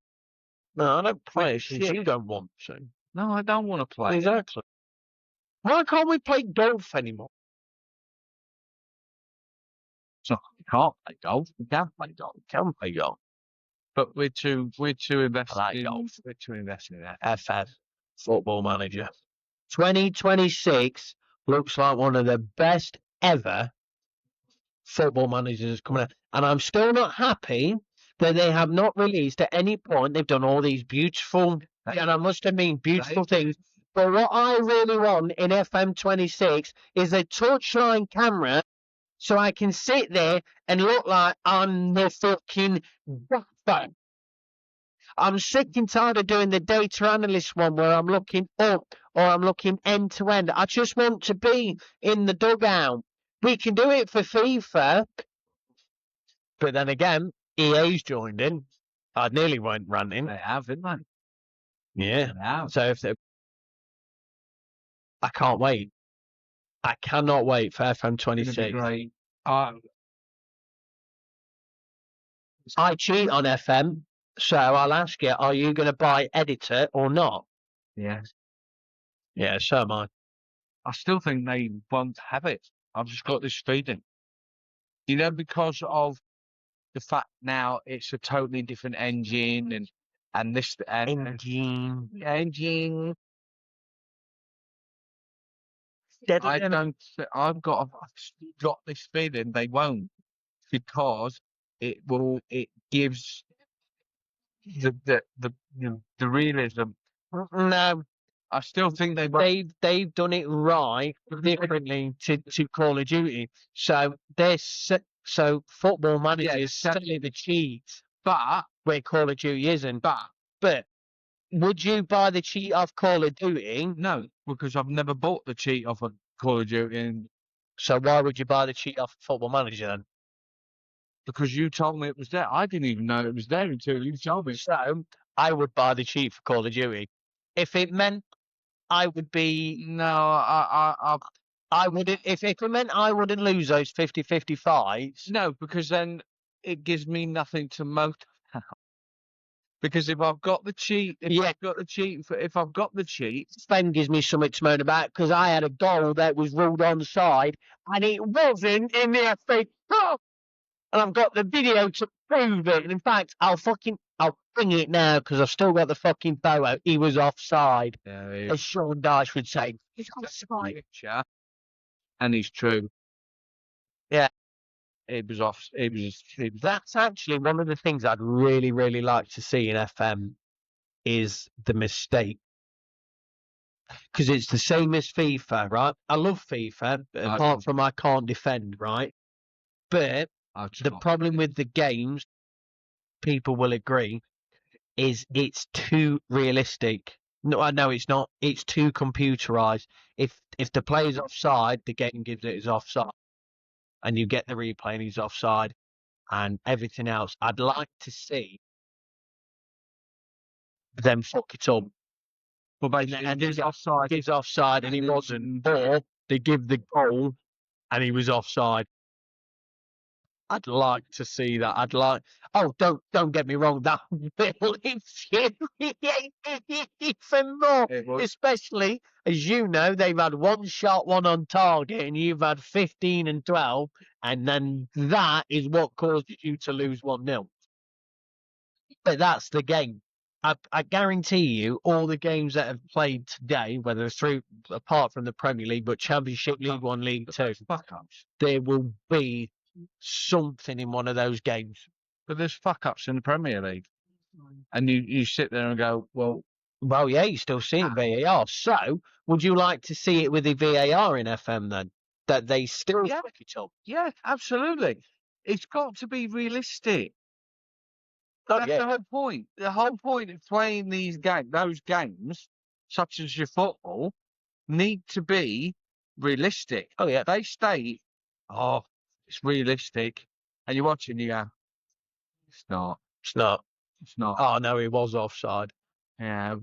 [SPEAKER 1] No, I don't play it
[SPEAKER 2] Shit.
[SPEAKER 1] because you don't want to.
[SPEAKER 2] No, I don't want to play.
[SPEAKER 1] Exactly. Why can't we play golf anymore?
[SPEAKER 2] So we can't play golf. We can play golf.
[SPEAKER 1] We can play golf.
[SPEAKER 2] But we're too invested
[SPEAKER 1] like
[SPEAKER 2] in
[SPEAKER 1] golf.
[SPEAKER 2] We're too invested in that.
[SPEAKER 1] FF, Football Manager. 2026 looks like one of the best ever Football Managers coming out. And I'm still not happy that they have not released at any point. They've done all these beautiful, and I must have mean beautiful things. But what I really want in FM26 is a touchline camera so I can sit there and look like I'm the fucking backbone. I'm sick and tired of doing the data analyst one where I'm looking up or I'm looking end to end. I just want to be in the dugout. We can do it for FIFA, but then again, EA's joined in. I nearly went ranting.
[SPEAKER 2] They have, didn't they?
[SPEAKER 1] Yeah.
[SPEAKER 2] They have.
[SPEAKER 1] So if they... I can't wait. I cannot wait for
[SPEAKER 2] It's gonna be
[SPEAKER 1] FM26.
[SPEAKER 2] great.
[SPEAKER 1] I cheat on FM, so I'll ask you, are you going to buy Editor or not?
[SPEAKER 2] Yeah.
[SPEAKER 1] Yeah, so am I.
[SPEAKER 2] I still think they won't have it. I've just got this feeling. You know, because of the fact now it's a totally different engine and this and engine. I've got this feeling they won't because it gives the realism.
[SPEAKER 1] No,
[SPEAKER 2] I still think they won't.
[SPEAKER 1] they've done it right differently to Call of Duty. So so Football Manager is certainly the cheat,
[SPEAKER 2] But
[SPEAKER 1] where Call of Duty isn't. But would you buy the cheat off Call of Duty?
[SPEAKER 2] no, because I've never bought the cheat off of Call of Duty, and
[SPEAKER 1] So why would you buy the cheat off Football Manager then?
[SPEAKER 2] because you told me it was there. I didn't even know it was there until you told me.
[SPEAKER 1] So I would buy the cheat for Call of Duty. If it meant I would be...
[SPEAKER 2] No, I
[SPEAKER 1] wouldn't... If it meant I wouldn't lose those 50-50 fights...
[SPEAKER 2] no, because then it gives me nothing to motivate. Because if I've got the cheat, if I've got the cheat,
[SPEAKER 1] Sven gives me something to moan about because I had a goal that was ruled onside and it wasn't in the FA Cup. And I've got the video to prove it. And in fact, I'll bring it now because I've still got the fucking photo. He was offside, as Sean Dyche would say. He's offside.
[SPEAKER 2] picture, and it's true.
[SPEAKER 1] Yeah.
[SPEAKER 2] It was off. It was.
[SPEAKER 1] That's actually one of the things I'd really, really like to see in FM is the mistake. Because it's the same as FIFA, right? I love FIFA, apart from I can't defend, right? But the problem with the games, people will agree, is it's too realistic. No, I know it's not. It's too computerized. If the player's offside, the game gives it as offside. And you get the replay and he's offside. and everything else. I'd like to see them fuck it up.
[SPEAKER 2] Well, basically,
[SPEAKER 1] And
[SPEAKER 2] he's offside.
[SPEAKER 1] Gives offside and he wasn't, or they give the goal and he was offside. I'd like to see that. I'd like. Oh, don't get me wrong. That will infuriate me even more.
[SPEAKER 2] It would.
[SPEAKER 1] Especially as you know, they've had one shot, one on target, and you've had 15 and 12, and then that is what causes you to lose 1-0. But that's the game. I guarantee you, all the games that have played today, whether it's through apart from the Premier League, but Championship, League One, League Two,
[SPEAKER 2] Fuck ups.
[SPEAKER 1] there will be something in one of those games.
[SPEAKER 2] But there's fuck ups in the Premier League. And you sit there and go, well,
[SPEAKER 1] Well, yeah, you're still seeing VAR. So, would you like to see it with the VAR in FM then? That they still
[SPEAKER 2] Yeah.
[SPEAKER 1] fuck it up?
[SPEAKER 2] yeah, absolutely. It's got to be realistic. That's
[SPEAKER 1] yeah.
[SPEAKER 2] the whole point. The whole point of playing those games, such as your football, need to be realistic.
[SPEAKER 1] Oh, yeah.
[SPEAKER 2] They state, oh, it's realistic. And you watch it and you go, it's not.
[SPEAKER 1] It's not.
[SPEAKER 2] It's not.
[SPEAKER 1] Oh, no, he was offside.
[SPEAKER 2] Yeah.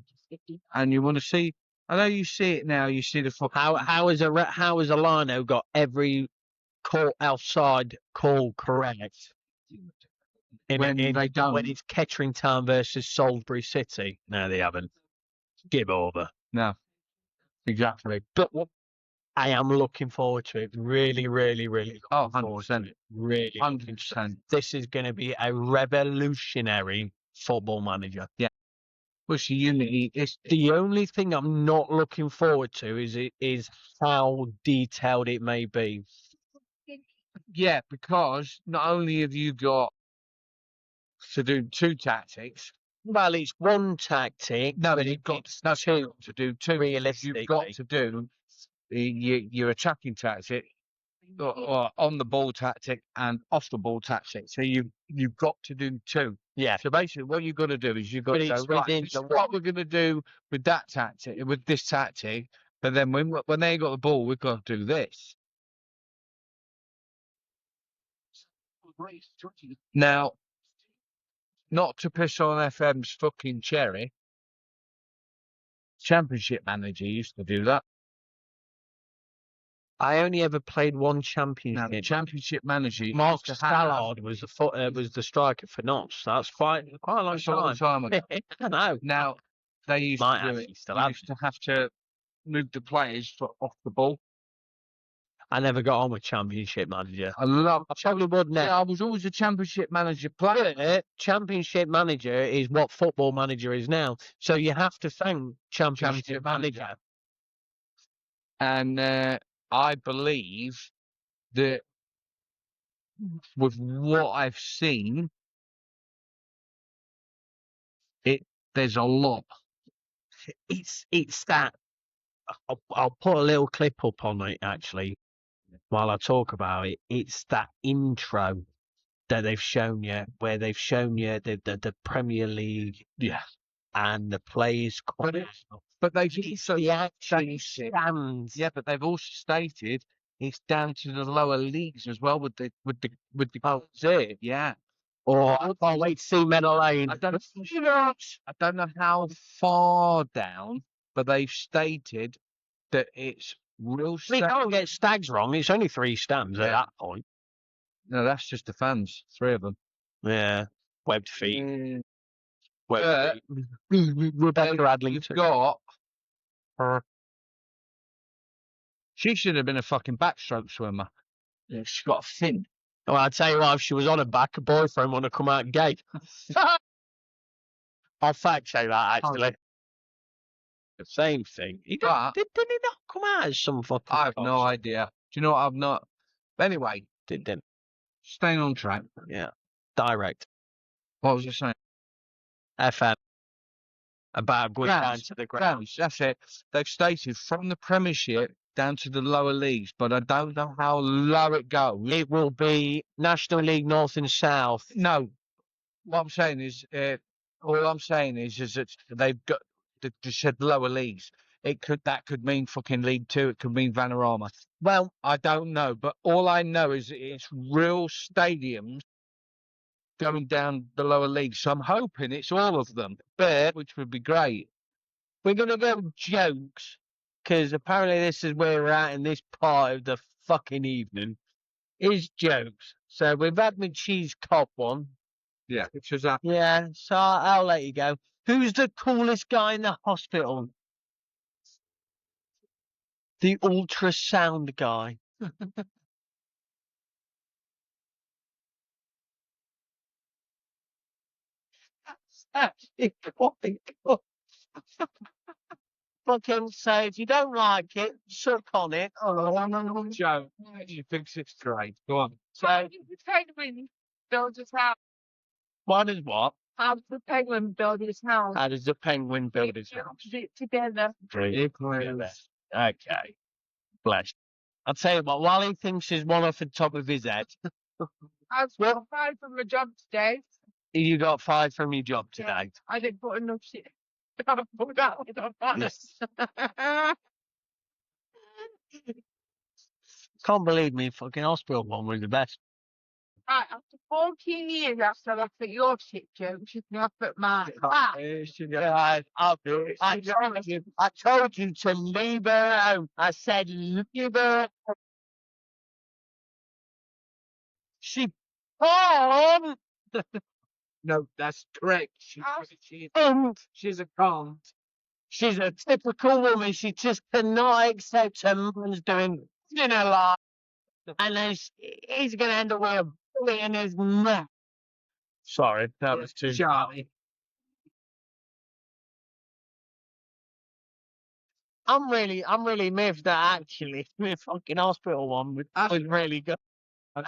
[SPEAKER 2] And you want to see, I know you see it now, you see the fucking.
[SPEAKER 1] How has Alano got every call outside call correct?
[SPEAKER 2] When they don't.
[SPEAKER 1] When it's Kettering Town versus Salisbury City. No, they haven't. Give over.
[SPEAKER 2] No. Exactly.
[SPEAKER 1] But I am looking forward to it. Really, really, really.
[SPEAKER 2] Oh,
[SPEAKER 1] looking forward to
[SPEAKER 2] 100%.
[SPEAKER 1] it. Really.
[SPEAKER 2] 100%.
[SPEAKER 1] This is going to be a revolutionary football manager.
[SPEAKER 2] Which the unity is.
[SPEAKER 1] The only thing I'm not looking forward to is how detailed it may be.
[SPEAKER 2] Yeah, because not only have you got to do two tactics,
[SPEAKER 1] Well, it's one tactic.
[SPEAKER 2] no,
[SPEAKER 1] but
[SPEAKER 2] you've got
[SPEAKER 1] two
[SPEAKER 2] to do two.
[SPEAKER 1] realistically.
[SPEAKER 2] You've got to do your attacking tactic, or on the ball tactic and off the ball tactic. So you've got to do two.
[SPEAKER 1] Yeah.
[SPEAKER 2] So basically, what you've got to do is you've got
[SPEAKER 1] But
[SPEAKER 2] to go,
[SPEAKER 1] it's
[SPEAKER 2] right,
[SPEAKER 1] within
[SPEAKER 2] this
[SPEAKER 1] the
[SPEAKER 2] is what we're going to do with that tactic, with this tactic. But then when they got the ball, we've got to do this. Now, not to piss on FM's fucking cherry, Championship Manager used to do that.
[SPEAKER 1] I only ever played one
[SPEAKER 2] Now,
[SPEAKER 1] championship.
[SPEAKER 2] the Championship Manager
[SPEAKER 1] Mark
[SPEAKER 2] used to have
[SPEAKER 1] Stallard was the striker for Notts. That's quite a long
[SPEAKER 2] that's a long time ago.
[SPEAKER 1] I know.
[SPEAKER 2] Now, they used
[SPEAKER 1] Might
[SPEAKER 2] to do
[SPEAKER 1] actually
[SPEAKER 2] it.
[SPEAKER 1] still
[SPEAKER 2] They
[SPEAKER 1] have
[SPEAKER 2] used to have to move the players off the ball.
[SPEAKER 1] I never got on with Championship Manager.
[SPEAKER 2] I love.
[SPEAKER 1] I probably would now.
[SPEAKER 2] Yeah, I was always a Championship Manager player.
[SPEAKER 1] But Championship Manager is what Football Manager is now. So you have to thank Championship
[SPEAKER 2] Championship
[SPEAKER 1] Manager.
[SPEAKER 2] And I believe that with what I've seen, there's a lot.
[SPEAKER 1] It's that. I'll put a little clip up on it actually while I talk about it. It's that intro that they've shown you, where they've shown you the Premier League,
[SPEAKER 2] Yeah.
[SPEAKER 1] and the players.
[SPEAKER 2] But they've
[SPEAKER 1] It's
[SPEAKER 2] also
[SPEAKER 1] the actual
[SPEAKER 2] stated,
[SPEAKER 1] stands.
[SPEAKER 2] yeah, but they've also stated it's down to the lower leagues as well with the
[SPEAKER 1] Zee.
[SPEAKER 2] yeah.
[SPEAKER 1] Or I can't wait to see Meadow Lane.
[SPEAKER 2] I don't know how far down, but they've stated that it's real.
[SPEAKER 1] We can't get Stags wrong. It's only 3 stands at
[SPEAKER 2] Yeah.
[SPEAKER 1] that point.
[SPEAKER 2] No, that's just the fans. 3 of them.
[SPEAKER 1] Yeah. Webbed feet.
[SPEAKER 2] Mm,
[SPEAKER 1] Webbed feet. Rebecca Adlington.
[SPEAKER 2] You've got her. She should have been a fucking backstroke swimmer. Yeah, she's got a fin.
[SPEAKER 1] Well, I'll tell you what, if she was on her back, her boyfriend would have come out gay. I'll fact check that, actually. The same thing.
[SPEAKER 2] But
[SPEAKER 1] Did he not come out as some fucking
[SPEAKER 2] I have no
[SPEAKER 1] cock?
[SPEAKER 2] idea. Do you know what I've not? Anyway,
[SPEAKER 1] Didn't.
[SPEAKER 2] staying on track.
[SPEAKER 1] Yeah. Direct.
[SPEAKER 2] What was I saying?
[SPEAKER 1] FM. About going down
[SPEAKER 2] Grounds.
[SPEAKER 1] to the ground.
[SPEAKER 2] Grounds, that's it. They've stated from the Premiership down to the lower leagues, but I don't know how low it goes.
[SPEAKER 1] It will be National League North and South.
[SPEAKER 2] No, what I'm saying is, all I'm saying is that they've got they said lower leagues. That could mean fucking League Two. It could mean Vanarama.
[SPEAKER 1] Well,
[SPEAKER 2] I don't know, but all I know is it's real stadiums going down the lower leagues. So I'm hoping it's all of them,
[SPEAKER 1] But
[SPEAKER 2] which would be great.
[SPEAKER 1] we're going to go jokes because apparently this is where we're at in this part of the fucking evening. Is jokes. So we've had my cheese cop one.
[SPEAKER 2] Yeah, which was that.
[SPEAKER 1] Yeah, so I'll let you go. Who's the coolest guy in the hospital? The ultrasound guy. Actually quite cool. Fucking say if you don't like it, suck on it.
[SPEAKER 2] Joe, she thinks it's great. Go on.
[SPEAKER 1] So
[SPEAKER 3] The penguin build his house.
[SPEAKER 1] one is what?
[SPEAKER 3] How does the penguin build his house?
[SPEAKER 1] How does the penguin build his house?
[SPEAKER 3] Put it together.
[SPEAKER 2] It was-
[SPEAKER 1] Okay. Bless. I'll tell you what, while he thinks there's one off the top of his head,
[SPEAKER 3] I was fired from my job today.
[SPEAKER 1] you got 5 from your job today.
[SPEAKER 3] I didn't put enough shit. I put that on fire.
[SPEAKER 1] Can't believe me, fucking hospital one was the best.
[SPEAKER 3] Right, after 14 years after I laughed at your shit jokes, you can laugh at mine. Ah,
[SPEAKER 1] Yeah, I told you to leave her alone. I said leave her. She can't.
[SPEAKER 2] No, that's correct.
[SPEAKER 3] Ah.
[SPEAKER 2] She's a con.
[SPEAKER 1] She's a typical woman. She just cannot accept her man's doing in her life. And then he's going to end up with a bullet in his neck. Sorry, that was too.
[SPEAKER 2] Charlie.
[SPEAKER 1] I'm really miffed that actually the fucking hospital one was really good.
[SPEAKER 2] I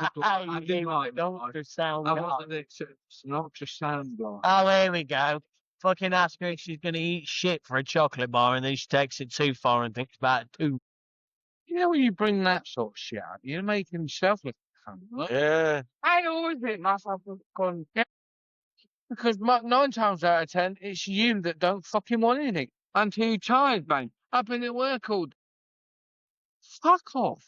[SPEAKER 2] didn't like that.
[SPEAKER 1] Ultrasound
[SPEAKER 2] I
[SPEAKER 1] guy.
[SPEAKER 2] wanted it to, it's an ultrasound guy.
[SPEAKER 1] Oh, here we go. Fucking ask her if she's going to eat shit for a chocolate bar and then she takes it too far and thinks about it too.
[SPEAKER 2] You know when you bring that sort of shit out, you're making yourself look a cunt. Look.
[SPEAKER 1] Yeah.
[SPEAKER 3] I always make myself look good.
[SPEAKER 2] Because 9 times out of 10, it's you that don't fucking want anything. Until you're tired, mate. I've been at work all day. Fuck off.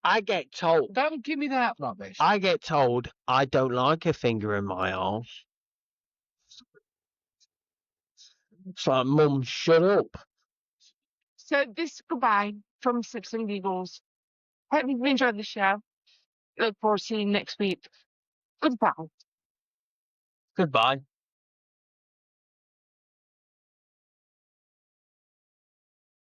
[SPEAKER 1] I get told.
[SPEAKER 2] Don't give me that rubbish.
[SPEAKER 1] I get told I don't like a finger in my arse. It's like, Mum, shut up.
[SPEAKER 3] So this is goodbye from Sips and Giggles. Hope you've enjoyed the show. Look forward to seeing you next week. Goodbye.
[SPEAKER 1] Goodbye.